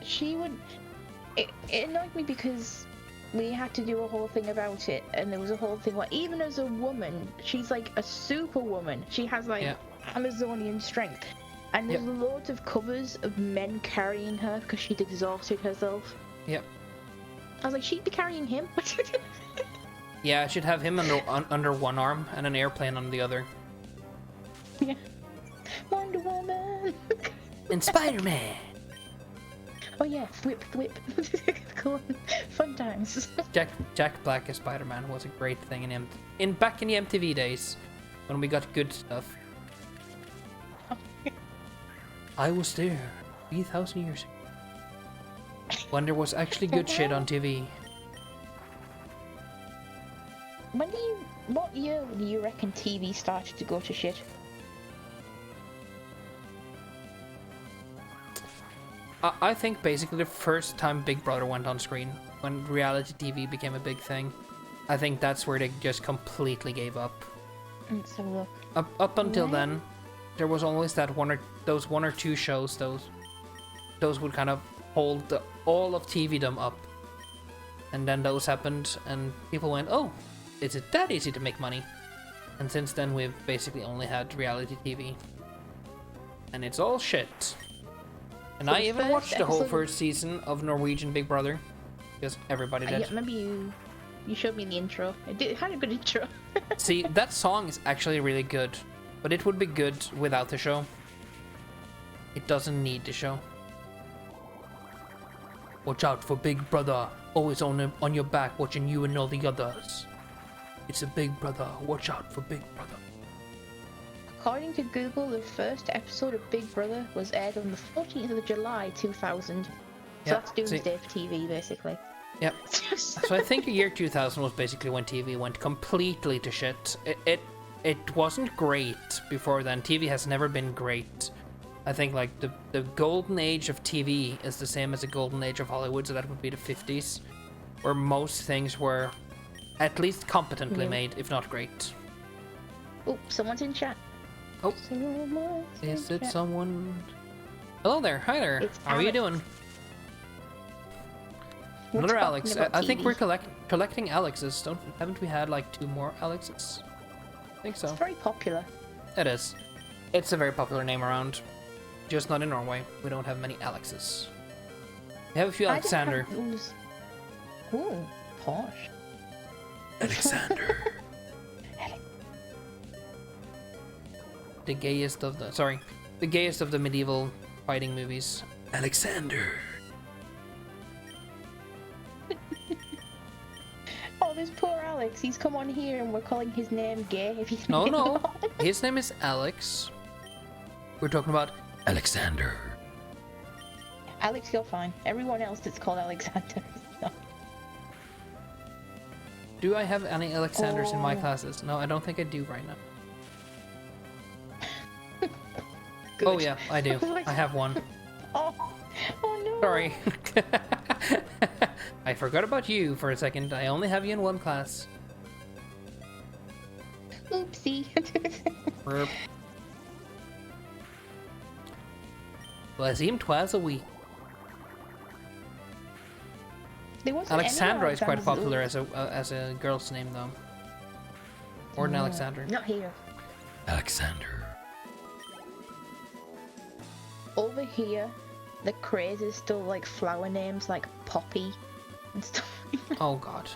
S2: She would. It annoyed me because we had to do a whole thing about it, and there was a whole thing where even as a woman, she's like a superwoman. She has like Amazonian strength, and there's loads of covers of men carrying her because she'd exhausted herself.
S1: Yep.
S2: I was like, she'd be carrying him.
S1: Yeah, I should have him under one arm and an airplane on the other.
S2: Yeah. Wonder Woman.
S1: And Spider-Man.
S2: Oh yeah, whip. Cool. Fun times.
S1: Jack Black as Spider-Man was a great thing back in the MTV days when we got good stuff. I was there 3,000 years ago when there was actually good shit on TV.
S2: What year do you reckon TV started to go to shit?
S1: I think basically the first time Big Brother went on screen, when reality TV became a big thing, I think that's where they just completely gave up.
S2: Let's have a look.
S1: Up until
S2: Yeah.
S1: then, there was always that those one or two shows, those would kind of hold all of TVdom up. And then those happened, and people went, oh, is it that easy to make money? And since then, we've basically only had reality TV. And it's all shit. And
S2: So
S1: I
S2: the
S1: even
S2: first
S1: watched the whole
S2: episode-
S1: first season of Norwegian Big Brother. Because everybody did.
S2: Yeah, remember you showed me the intro. It had a good intro.
S1: See, that song is actually really good. But it would be good without the show. It doesn't need the show. Watch out for Big Brother. Always on your back, watching you and all the others. It's a Big Brother. Watch out for Big Brother.
S2: According to Google, the first episode of Big Brother was aired on the 14th of July 2000. So
S1: Yep,
S2: that's doomsday for TV, basically.
S1: Yep. So I think the year 2000 was basically when TV went completely to shit. It wasn't great before then. TV has never been great. I think like the golden age of TV is the same as the golden age of Hollywood, so that would be the 50s, where most things were at least competently made, if not great.
S2: Oh, someone's in chat.
S1: Oh.
S2: Someone's in
S1: Is it
S2: chat.
S1: someone? Hello there. Hi there.
S2: It's
S1: How are you
S2: Alex.
S1: doing?
S2: We're
S1: Another
S2: talking
S1: Alex.
S2: about
S1: I think
S2: TV.
S1: we're collecting Alexes. Haven't we had like 2 more Alexes? I think so.
S2: It's very popular.
S1: It is. It's a very popular name around. Just not in Norway. We don't have many Alexes. We have a few
S2: I didn't have
S1: Alexander.
S2: those- Ooh, posh.
S1: Alexander. The gayest of the medieval fighting movies. Alexander.
S2: Oh, this poor Alex. He's come on here and we're calling his name gay. If you
S1: No,
S2: didn't
S1: no.
S2: know.
S1: His name is Alex. We're talking about Alexander.
S2: Alex, you're fine. Everyone else that's called Alexander. No.
S1: Do I have any Alexanders in my
S2: Oh.
S1: classes? No, I don't think I do right now.
S2: Good.
S1: Oh yeah, I do. I have one.
S2: Oh, oh no.
S1: Sorry. I forgot about you for a second. I only have you in one class.
S2: Oopsie.
S1: Burp. Well, I see him twice a week.
S2: There wasn't any
S1: Alexandra is quite
S2: Alexanders
S1: popular as a girl's name, though. Or an Alexander.
S2: Not here.
S1: Alexander.
S2: Over here, the craze is still like flower names like Poppy and stuff.
S1: Oh god.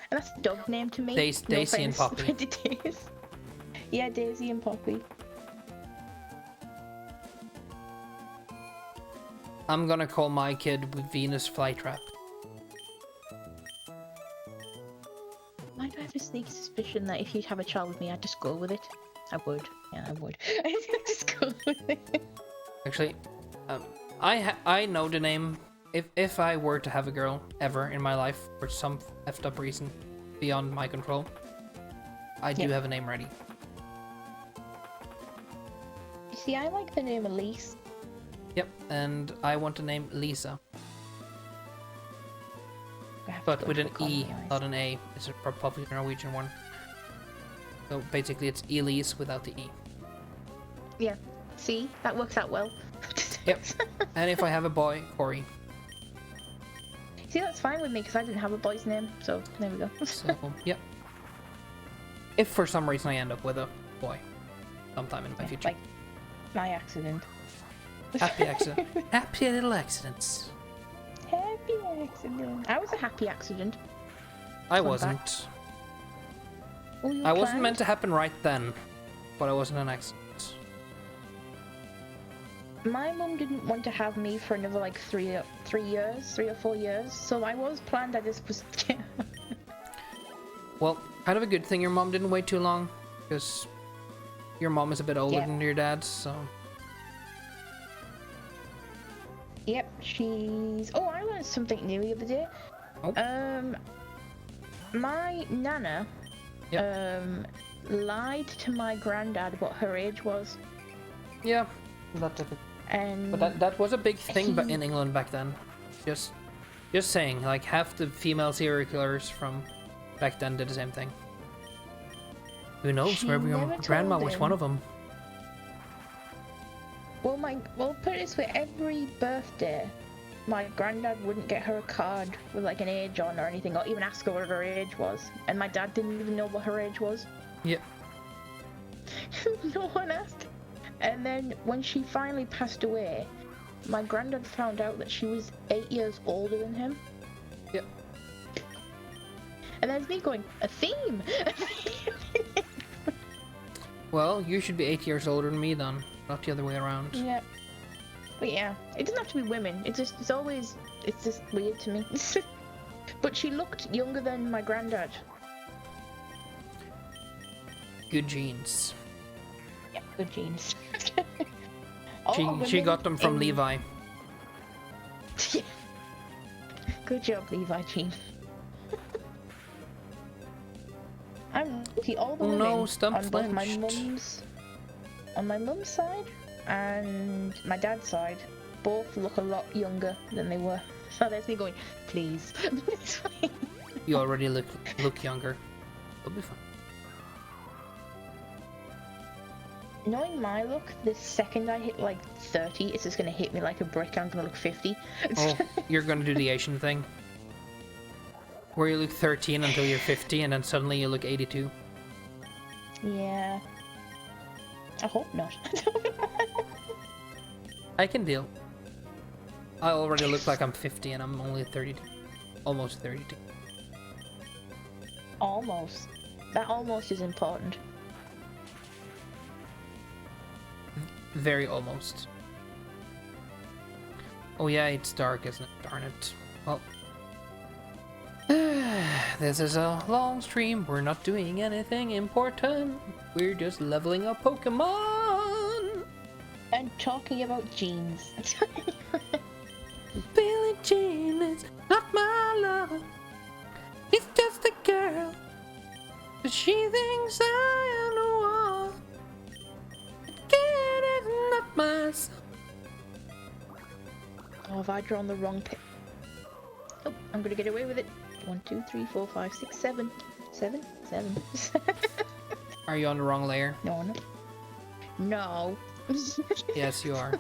S2: And that's a dog name to me.
S1: Daisy and
S2: offense,
S1: Poppy.
S2: but it is. Yeah, Daisy and Poppy.
S1: I'm gonna call my kid Venus Flytrap.
S2: Why do I have a sneaky suspicion that if you'd have a child with me, I'd just go with it? I would. Yeah, I would. I'd just go with it.
S1: Actually, I know the name. If I were to have a girl ever in my life for some effed up reason beyond my control, I do
S2: Yeah.
S1: have a name ready.
S2: You see, I like the name Elise.
S1: Yep, and I want to name Lisa,
S2: I have to
S1: but
S2: go
S1: with
S2: to
S1: an
S2: the common
S1: E,
S2: eyes.
S1: not an A. It's a popular Norwegian one. So basically, it's Elise without the E.
S2: Yeah. See, that works out well.
S1: Yep. And if I have a boy, Corey.
S2: See, that's fine with me because I didn't have a boy's name, so there we go.
S1: So yep. If for some reason I end up with a boy, sometime in my future.
S2: Like my accident.
S1: Happy accident. Happy little accidents.
S2: Happy accident. I was a happy accident.
S1: I
S2: Fun
S1: wasn't.
S2: Oh, you
S1: I wasn't
S2: planned?
S1: meant to happen right then, but I wasn't an accident.
S2: My mum didn't want to have me for another like 3 or 4 years, so I was planned. I just was.
S1: Well, kind of a good thing your mom didn't wait too long, because your mom is a bit older
S2: Yeah.
S1: than your dad, so...
S2: Yep, she's. Oh, I learned something new the other day.
S1: Oh.
S2: My nana, lied to my granddad what her age was.
S1: Yeah, that took it.
S2: And
S1: But that was a big thing in England back then. Just saying, like half the female serial killers from back then did the same thing. Who knows?
S2: She
S1: Maybe your
S2: never
S1: grandma
S2: told
S1: was
S2: him.
S1: one of them.
S2: well, put it this way: every birthday, my granddad wouldn't get her a card with like an age on or anything, or even ask her what her age was. And my dad didn't even know what her age was.
S1: Yeah.
S2: No one asked. And then when she finally passed away, my granddad found out that she was 8 years older than him.
S1: Yep.
S2: And there's me going, a theme!
S1: Well, you should be 8 years older than me then, not the other way around.
S2: Yeah. But yeah, it doesn't have to be women. It's just weird to me. But she looked younger than my granddad.
S1: Good genes.
S2: Yeah, good genes.
S1: She got them from Levi.
S2: Yeah. Good job, Levi Jean. I'm lucky. All the
S1: Oh
S2: women
S1: no, Stump
S2: on both my
S1: flinched.
S2: my mum's side and my dad's side both look a lot younger than they were. So there's me going, please. It's fine.
S1: You already look younger. It'll be fine.
S2: Knowing my look, the second I hit like 30, it's just gonna hit me like a brick. I'm gonna look 50.
S1: Oh, you're gonna do the Asian thing. Where you look 13 until you're 50 and then suddenly you look 82.
S2: Yeah. I hope not.
S1: I can deal. I already look like I'm 50 and I'm only 32. Almost 32.
S2: Almost. That almost is important.
S1: Very almost. Oh yeah, it's dark, isn't it? Darn it. Well. This is a long stream. We're not doing anything important. We're just leveling up Pokemon.
S2: And talking about jeans.
S1: Billie Jean is not my lover. It's just a girl. But she thinks I am the one. Kid is not my son.
S2: Oh, have I drawn the wrong pic? Oh, I'm gonna get away with it. 1, 2, 3, 4, 5, 6, 7. 7? 7.
S1: Are you on the wrong layer?
S2: No, no. No.
S1: Yes, you are.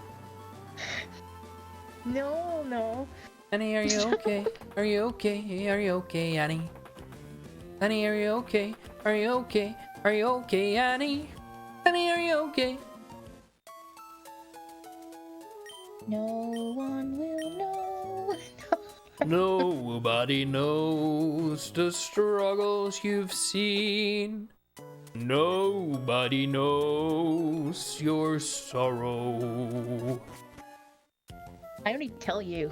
S2: No, no.
S1: Annie, are you okay? Are you okay? Are you okay, Annie? Annie, are you okay? Are you okay? Are you okay, Annie? Annie, are you okay?
S2: No one will know.
S1: Nobody knows the struggles you've seen. Nobody knows your sorrow.
S2: I only tell you.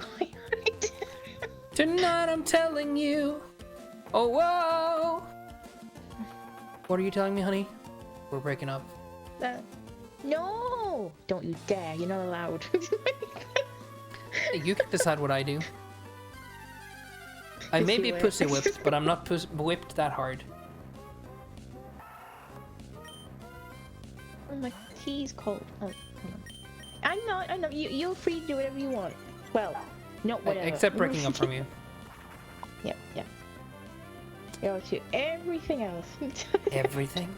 S1: Tonight I'm telling you. Oh, whoa. What are you telling me, honey? We're breaking up.
S2: No! Don't you dare. You're not allowed.
S1: Hey, you can decide what I do. I may be pussy whipped, but I'm not whipped that hard.
S2: Oh, my tea's cold. Oh, hold on. I know. You're free to do whatever you want. Well, not whatever.
S1: Except breaking up from you.
S2: Yep. You're to everything else.
S1: Everything?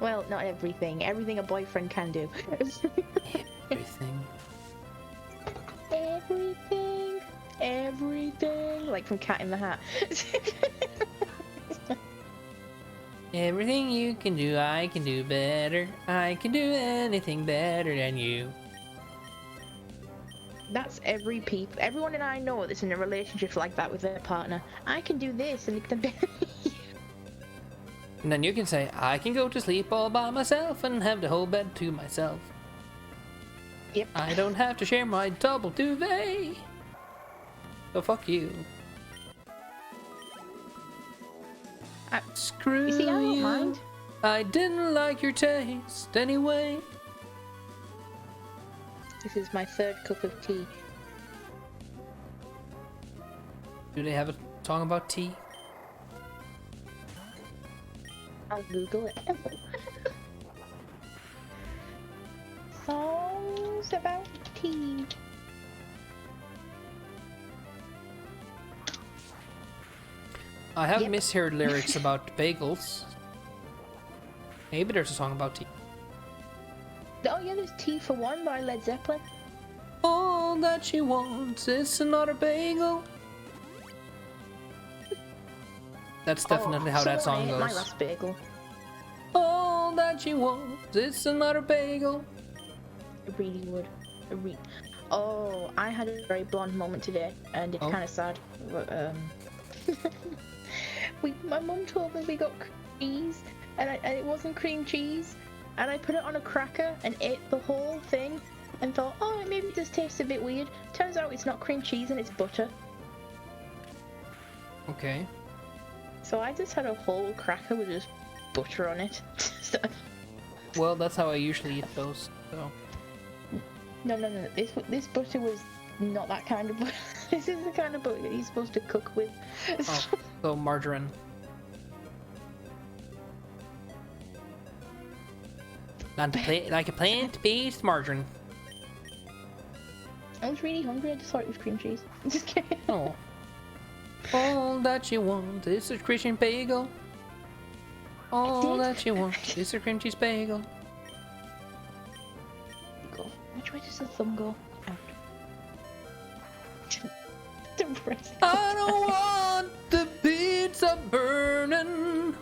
S2: Well, not everything. Everything a boyfriend can do.
S1: Everything.
S2: Everything. Like from Cat in the Hat.
S1: Everything you can do, I can do better. I can do anything better than you.
S2: That's everyone that I know that's in a relationship like that with their partner. I can do this and it can be.
S1: And then you can say, I can go to sleep all by myself and have the whole bed to myself.
S2: Yep.
S1: I don't have to share my double duvet. So fuck you. Screw
S2: You see, I don't
S1: you.
S2: mind.
S1: I didn't like your taste anyway.
S2: This is my third cup of tea.
S1: Do they have a song about tea?
S2: I'll Google it. Songs It's about tea.
S1: I have misheard lyrics about bagels. Maybe there's a song about tea.
S2: Oh yeah, there's Tea for One by Led Zeppelin.
S1: All that she wants is another bagel. That's definitely how that song goes.
S2: My last bagel.
S1: All that she wants is another bagel.
S2: It really would. Oh, I had a very blonde moment today, and it's kind of sad. My mum told me we got cheese, and it wasn't cream cheese, and I put it on a cracker and ate the whole thing, and thought, oh, maybe it just tastes a bit weird. Turns out it's not cream cheese and it's butter.
S1: Okay.
S2: So I just had a whole cracker with just butter on it. So,
S1: well, that's how I usually eat those. So.
S2: No. This butter was not that kind of butter. This is the kind of butter you're supposed to cook with.
S1: Oh, so margarine. Like a plant-based margarine.
S2: I was really hungry. I just thought it was cream cheese. Just kidding.
S1: Oh. All that you want is a Christian bagel. All that you want is a cream cheese bagel.
S2: Go. Which way does the thumb go? Out.
S1: I don't want the pizza burning.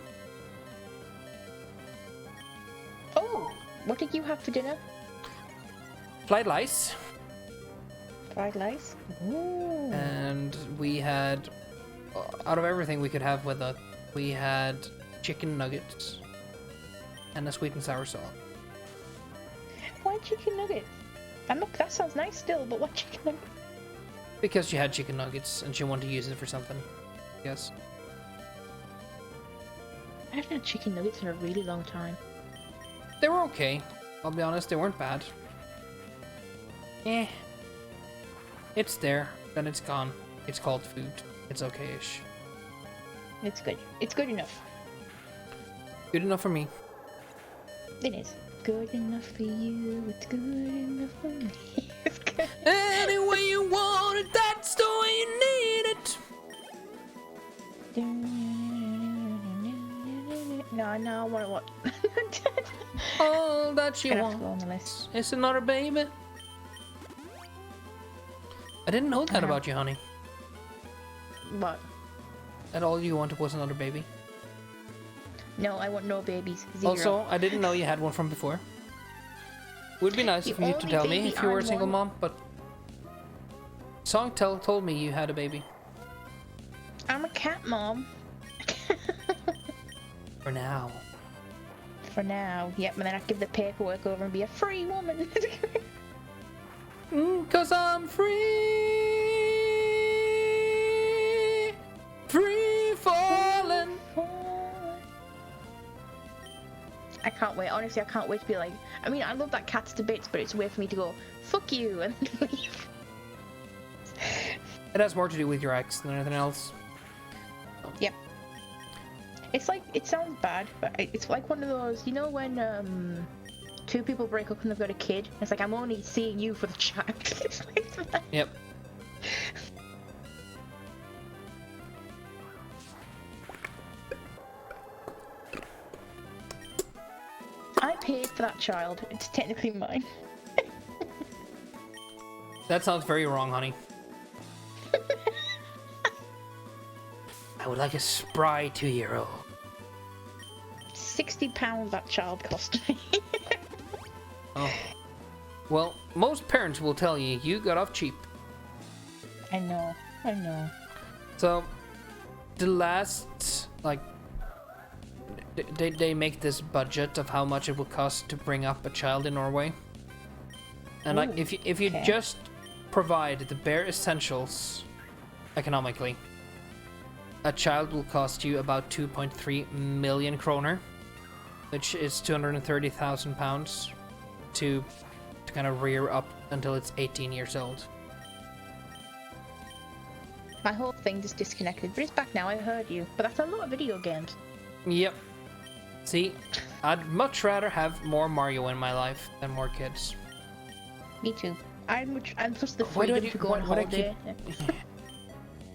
S2: Oh, what did you have for dinner?
S1: Fried rice.
S2: Fried rice. Ooh.
S1: And we had, out of everything we could have with it, we had chicken nuggets and a sweet and sour sauce.
S2: Why chicken nuggets? That sounds nice still, but what chicken nuggets?
S1: Because she had chicken nuggets and she wanted to use it for something. Yes.
S2: I haven't had chicken nuggets in a really long time.
S1: They were okay. I'll be honest, they weren't bad. Eh. It's there, then it's gone. It's called food. It's okay-ish.
S2: It's good. It's good enough.
S1: Good enough for me.
S2: It is. Good enough for you, it's good enough for me. It's good.
S1: Any way you want it, that's the way you need it.
S2: No, I want what?
S1: All that you
S2: Gonna have to go on
S1: want
S2: the list.
S1: is another baby. I didn't know that about you, honey.
S2: What?
S1: That all you wanted was another baby.
S2: No, I want no babies. Zero.
S1: Also, I didn't know you had one from before. Would be nice
S2: The
S1: of you to
S2: only
S1: tell me
S2: baby
S1: if you were a
S2: I
S1: single
S2: want-
S1: mom, but Song told me you had a baby.
S2: I'm a cat mom.
S1: For now.
S2: For now. Yep, and then I give the paperwork over and be a free woman.
S1: 'Cause I'm free. Free falling.
S2: I can't wait. Honestly, I can't wait to be like. I mean, I love that Cats to bits, but it's a way for me to go, fuck you, and leave.
S1: It has more to do with your ex than anything else.
S2: Yep. It's like, it sounds bad, but it's like one of those, you know when two people break up and they've got a kid? It's like, I'm only seeing you for the child. It's like that.
S1: Yep.
S2: I paid for that child. It's technically mine.
S1: That sounds very wrong, honey. I would like a spry 2-year-old.
S2: £60 that child cost me.
S1: Oh. Well, most parents will tell you you got off cheap.
S2: I know.
S1: So, the last, like, they make this budget of how much it would cost to bring up a child in Norway. And like,
S2: Ooh,
S1: if you
S2: okay.
S1: just provide the bare essentials economically, a child will cost you about 2.3 million kroner, which is 230,000 pounds to kind of rear up until it's 18 years old.
S2: My whole thing just disconnected, but it's back now. I heard you. But that's a lot of video games.
S1: Yep. See, I'd much rather have more Mario in my life than more kids.
S2: Me too. I'm just the
S1: Why do I
S2: freedom
S1: do-
S2: to go
S1: why-
S2: on
S1: why do I
S2: holiday.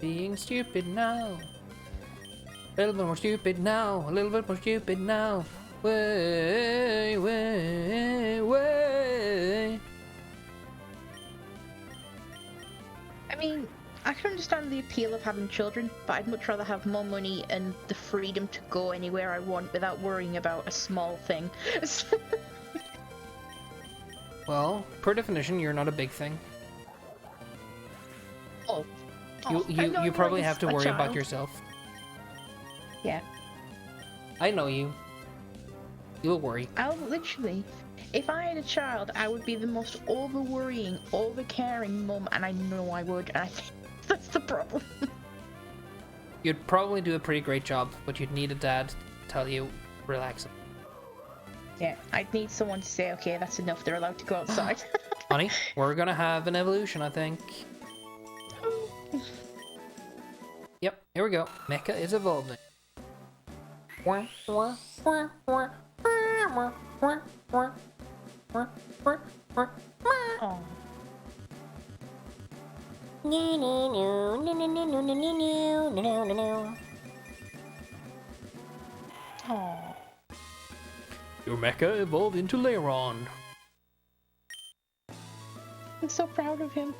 S1: Being stupid now. A little bit more stupid now. A little bit more stupid now. Way, way, way.
S2: I mean, I can understand the appeal of having children, but I'd much rather have more money and the freedom to go anywhere I want without worrying about a small thing.
S1: Well, per definition, you're not a big thing.
S2: Oh.
S1: You probably have to worry about yourself.
S2: Yeah.
S1: I know you. You'll worry.
S2: I'll literally, if I had a child, I would be the most over-worrying, over-caring mum, and I know I would, and I think that's the problem.
S1: You'd probably do a pretty great job, but you'd need a dad to tell you, relax.
S2: Yeah, I'd need someone to say, okay, that's enough, they're allowed to go outside.
S1: Honey, we're gonna have an evolution, I think. Yep, here we go. Mecha is evolving.
S2: Oh. Oh.
S1: Your mecha evolved into Leiron.
S2: I'm so proud of him.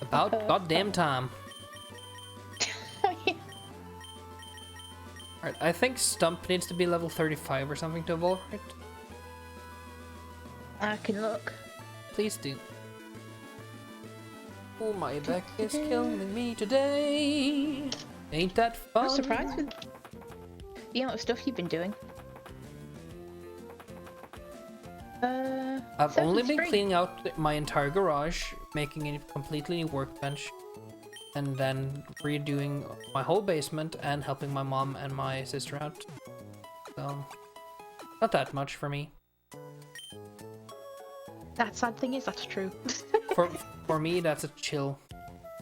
S1: About goddamn time. Alright, I think Stump needs to be level 35 or something to evolve, right?
S2: I can look.
S1: Please do. Oh, my back is killing me today. Ain't that fun?
S2: I'm surprised with the amount of stuff you've been doing.
S1: I've only been
S2: 73.
S1: cleaning out my entire garage, making a completely new workbench, and then redoing my whole basement and helping my mom and my sister out. So, not that much for me.
S2: That sad thing is, that's true.
S1: For me, that's a chill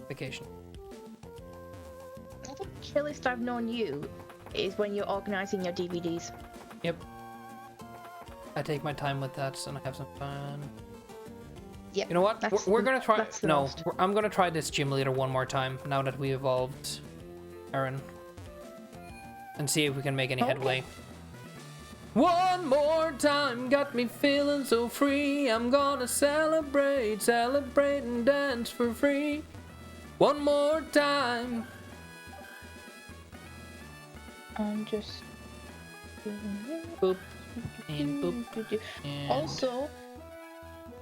S1: vacation.
S2: The chillest I've known you is when you're organising your DVDs.
S1: Yep. I take my time with that and I have some fun.
S2: Yep.
S1: You know what? We're gonna try.
S2: That's the
S1: No,
S2: most.
S1: I'm gonna try this gym leader one more time now that we evolved Aaron, and see if we can make any headway. One more time, got me feeling so free. I'm gonna celebrate, celebrate and dance for free. One more time.
S2: I'm just.
S1: Boop and boop. And
S2: Also,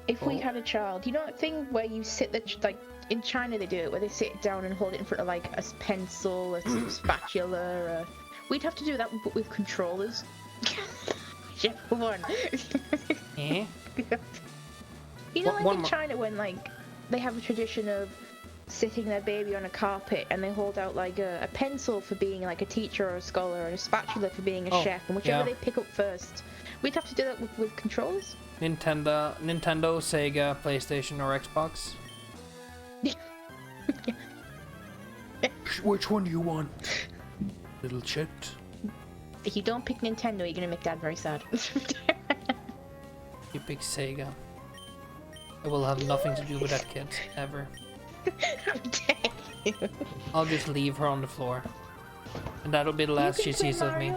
S2: if we
S1: Oh.
S2: had a child, you know that thing where you sit like in China they do it, where they sit down and hold it in front of like a pencil, a spatula. We'd have to do that but with controllers. Yeah, one.
S1: eh?
S2: You know,
S1: One
S2: like in
S1: more.
S2: China when like they have a tradition of sitting their baby on a carpet and they hold out like a pencil for being like a teacher or a scholar and a spatula for being a
S1: Oh,
S2: chef, and whichever
S1: yeah.
S2: they pick up first. We'd have to do that with controllers.
S1: Nintendo, Sega, PlayStation, or Xbox? Which one do you want? Little chit.
S2: If you don't pick Nintendo, you're gonna make Dad very sad.
S1: You pick Sega. I will have nothing to do with that kid, ever.
S2: Dang you.
S1: I'll just leave her on the floor. And that'll be the last she sees of me.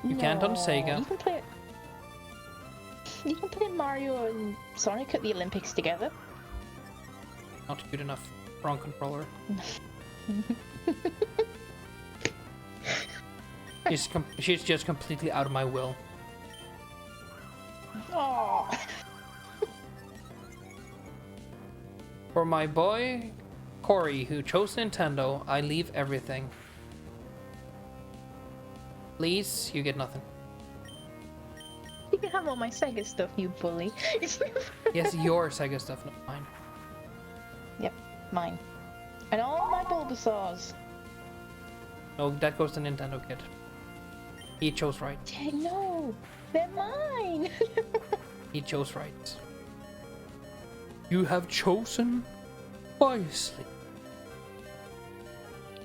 S1: You can't on Sega.
S2: You can play Mario and Sonic at the Olympics together.
S1: Not good enough. Wrong controller. She's just completely out of my will.
S2: Oh.
S1: For my boy, Corey, who chose Nintendo, I leave everything. Please, you get nothing.
S2: You can have all my Sega stuff, you bully.
S1: Yes, your Sega stuff, not mine.
S2: Yep, mine. And all my Bulbasaurs.
S1: No, that goes to Nintendo kid. He chose right.
S2: No, they're mine.
S1: He chose right. You have chosen wisely.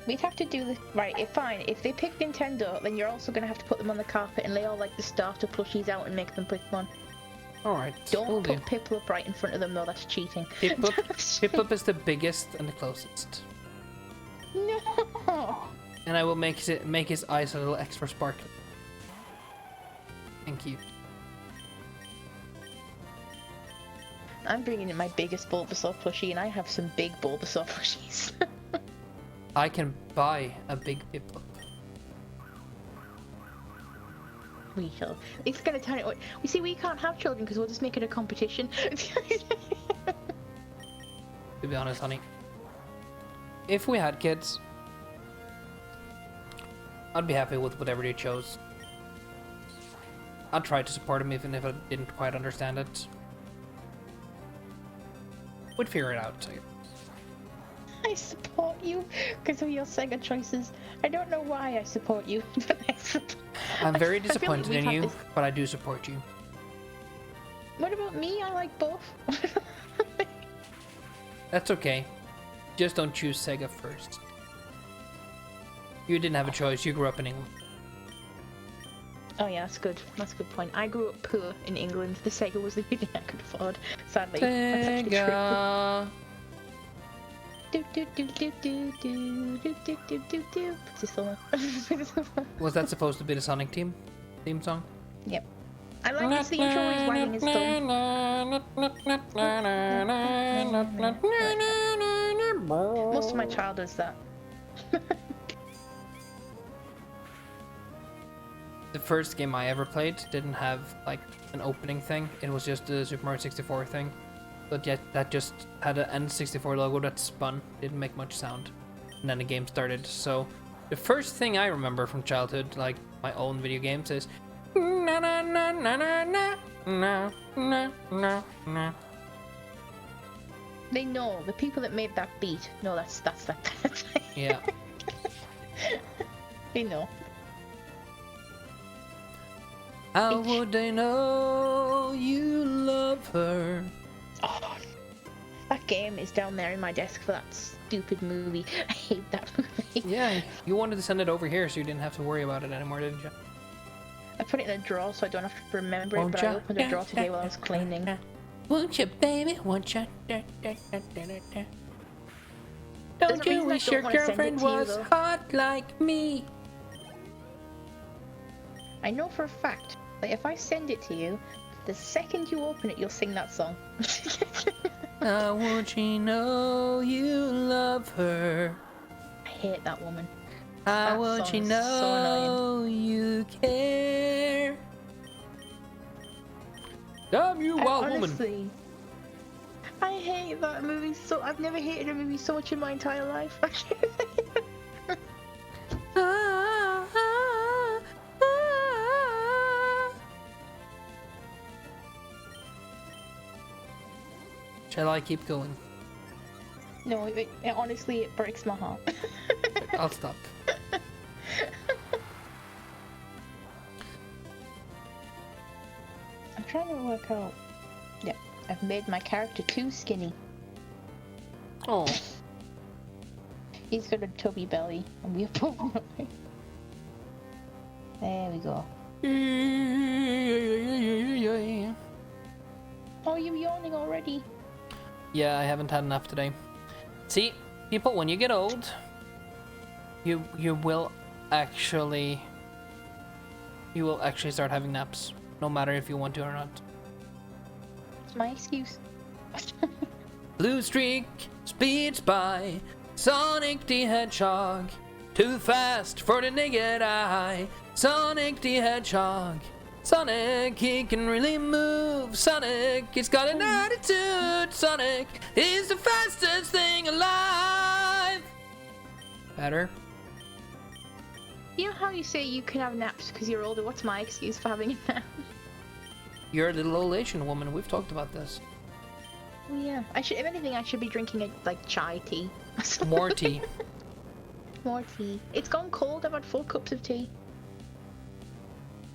S2: We'd have to do this right. Fine. If they pick Nintendo, then you're also gonna have to put them on the carpet and lay all like the starter plushies out and make them pick one.
S1: Alright,
S2: Don't
S1: will do.
S2: put Piplup right in front of them though, that's cheating.
S1: Piplup is the biggest and the closest.
S2: No!
S1: And I will make his eyes a little extra sparkly. And cute.
S2: I'm bringing in my biggest Bulbasaur plushie, and I have some big Bulbasaur plushies.
S1: I can buy a big Piplup.
S2: We shall. It's gonna turn it. We see, we can't have children because we'll just make it a competition.
S1: To be honest, honey. If we had kids, I'd be happy with whatever they chose. I'd try to support them even if I didn't quite understand it. We'd figure it out.
S2: I support you because of your Sega choices. I don't know why I support you, but I support.
S1: I'm very
S2: I feel like
S1: disappointed
S2: we
S1: in
S2: have
S1: you,
S2: this-
S1: but I do support you.
S2: What about me? I like both.
S1: That's okay. Just don't choose Sega first. You didn't have a choice. You grew up in England.
S2: Oh yeah, that's good. That's a good point. I grew up poor in England. The Sega was the only thing I could afford. Sadly, that's actually true.
S1: Sega.
S2: Do do do do do do do do do do do. Is this the one?
S1: Was that supposed to be the Sonic theme song?
S2: Yep. I like to see Troy's wagging his thumb. Most of my childhood is that.
S1: The first game I ever played didn't have like an opening thing. It was just the Super Mario 64 thing. But yet that just had an N64 logo that spun. Didn't make much sound. And then the game started. So the first thing I remember from childhood, like my own video games, is na na na na na na na na na na.
S2: They know. The people that made that beat. No, that's that.
S1: Yeah.
S2: They know.
S1: How would they know you love her?
S2: Oh, that game is down there in my desk for that stupid movie. I hate that movie.
S1: Yeah, you wanted to send it over here so you didn't have to worry about it anymore, didn't you?
S2: I put it in a drawer so I don't have to remember it, but I opened the drawer today while I was cleaning.
S1: Won't you, baby? Won't you? Don't you wish your girlfriend was hot like me?
S2: I know for a fact that if I send it to you, the second you open it, you'll sing that song.
S1: How would she know you love her?
S2: I hate that woman.
S1: How
S2: That
S1: would she
S2: song is so
S1: know you care? Damn you, wild woman!
S2: Honestly, I hate that movie so. I've never hated a movie so much in my entire life.
S1: Ah, ah, ah. Shall I keep going?
S2: No, it honestly, it breaks my heart.
S1: I'll stop.
S2: I'm trying to work out. Yeah, I've made my character too skinny.
S1: Oh,
S2: He's got a tubby belly, and we're pulling away. There we go. Oh, you're yawning already.
S1: yeah, I haven't had enough today. See, people, when you get old, you will actually start having naps, no matter if you want to or not.
S2: It's my excuse.
S1: Blue streak speeds by, Sonic the Hedgehog, too fast for the naked eye. Sonic the Hedgehog, Sonic, he can really move. Sonic, he's got an attitude. Sonic is the fastest thing alive. Better?
S2: You know how you say you can have naps because you're older? What's my excuse for having a nap?
S1: You're a little old Asian woman. We've talked about this.
S2: Oh, yeah. If anything, I should be drinking like chai tea.
S1: More tea.
S2: More tea. It's gone cold. I've had 4 cups of tea.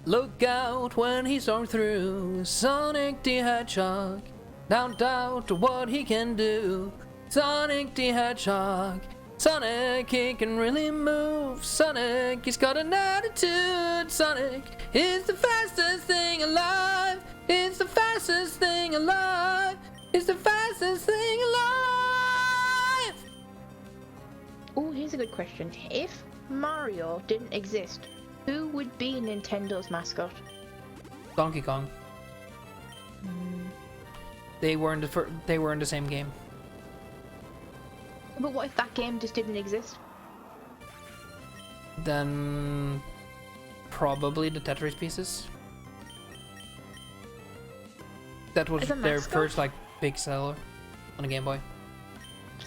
S1: Look out when he's on through. Sonic the Hedgehog, don't doubt what he can do. Sonic the Hedgehog, Sonic, he can really move. Sonic, he's got an attitude. Sonic is the fastest thing alive. It's the fastest fastest thing alive. It's the fastest thing alive.
S2: Oh, here's a good question. If Mario didn't exist, who would be Nintendo's mascot?
S1: Donkey Kong. They were in the same game.
S2: But what if that game just didn't exist?
S1: Then probably the Tetris pieces. That was
S2: As a
S1: their
S2: mascot?
S1: first like big seller on a Game Boy.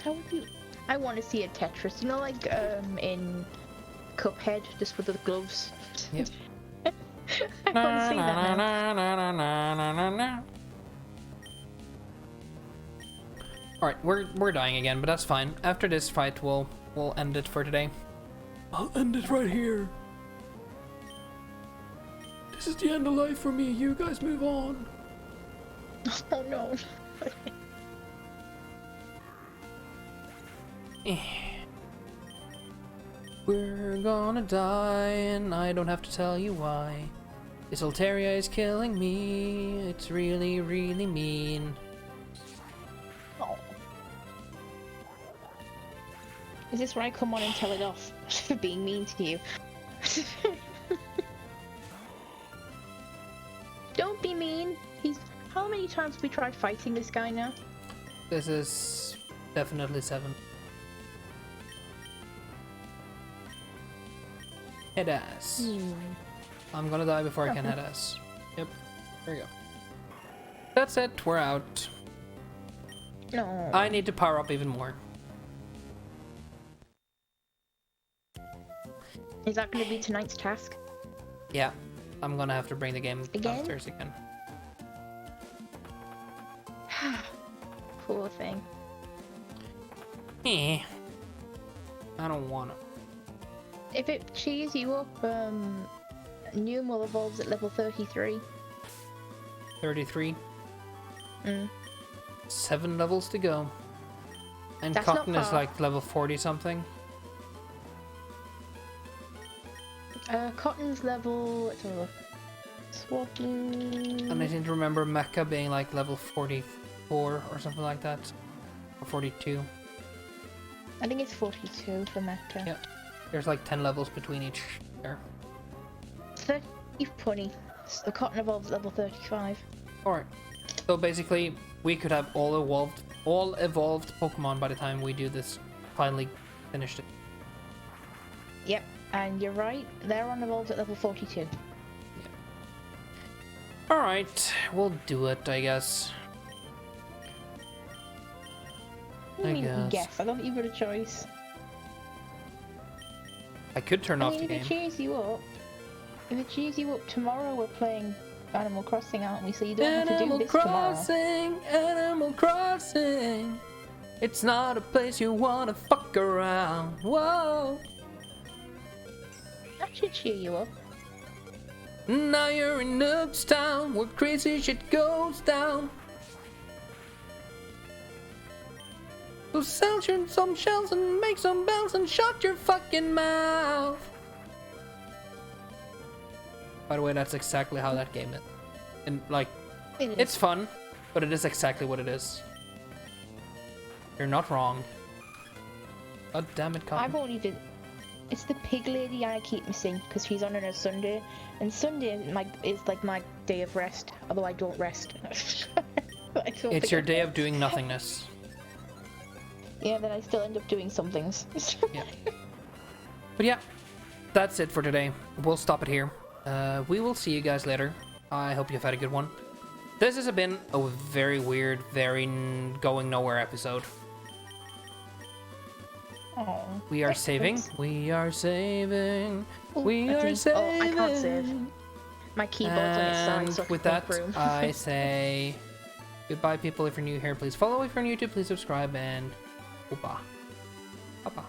S2: How would you... I want to see a Tetris. You know, like in Cuphead, just with the gloves.
S1: Yep.
S2: I want to see that now.
S1: Alright, we're dying again, but that's fine. After this fight, we'll end it for today. I'll end it right here. This is the end of life for me. You guys move on.
S2: Oh no.
S1: We're gonna die, and I don't have to tell you why. This Altaria is killing me. It's really, really mean.
S2: Oh. Is this where I come on and tell it off for being mean to you? Don't be mean. He's... How many times have we tried fighting this guy now?
S1: This is definitely 7. Head ass. I'm gonna die before I can head ass. Yep. There we go. That's it. We're out.
S2: No.
S1: I need to power up even more.
S2: Is that going to be tonight's task?
S1: Yeah. I'm gonna have to bring the game
S2: Again?
S1: downstairs again.
S2: Poor thing.
S1: I don't wanna.
S2: If it cheers you up, Numal evolves at level 33.
S1: 33.
S2: Mm.
S1: 7 levels to go. And
S2: That's not
S1: Cotton is
S2: far.
S1: like level 40 something.
S2: Cotton's level... Let's have a look. Swaddling...
S1: And I seem to remember Mecha being like level 44 or something like that. Or 42.
S2: I think it's 42 for Mecca.
S1: Yeah. There's like 10 levels between each there.
S2: 30 punny. So the Cotton evolves at level 35.
S1: Alright. So basically, we could have all evolved Pokemon by the time we do this. Finally finished it.
S2: Yep, and you're right. They're on evolved at level 42.
S1: Alright, we'll do it, I guess.
S2: What do you mean you can
S1: guess.
S2: guess? I don't think you've got a choice.
S1: I could turn
S2: I
S1: off
S2: mean,
S1: the
S2: if it
S1: game.
S2: cheers you up... If it cheers you up, tomorrow we're playing Animal Crossing, aren't we? So you don't have to do
S1: Animal
S2: this tomorrow.
S1: Crossing, Animal Crossing. It's not a place you wanna fuck around. Whoa.
S2: That should cheer you up.
S1: Now you're in Noob's Town, where crazy shit goes down. So sell some shells and make some bells and shut your fucking mouth. By the way, that's exactly how that game is. And like, it's fun, but it is exactly what it is. You're not wrong. God damn it, Cotton.
S2: I've only did... It's the pig lady I keep missing because she's on a Sunday, and Sunday is like my day of rest. Although I don't rest.
S1: It's your day of doing nothingness.
S2: Yeah, then I still end up doing some things.
S1: Yeah. But yeah, that's it for today. We'll stop it here. We will see you guys later. I hope you've had a good one. This has been a very weird, very going nowhere episode.
S2: Oh,
S1: We are saving. We are saving.
S2: Ooh,
S1: We
S2: I
S1: are
S2: think-
S1: saving.
S2: Oh, I can't save. My keyboard's on its side,
S1: And
S2: so I
S1: with
S2: can
S1: that,
S2: think room.
S1: I say goodbye, people. If you're new here, please follow. If you're new to, please subscribe. And goodbye. Bye-bye.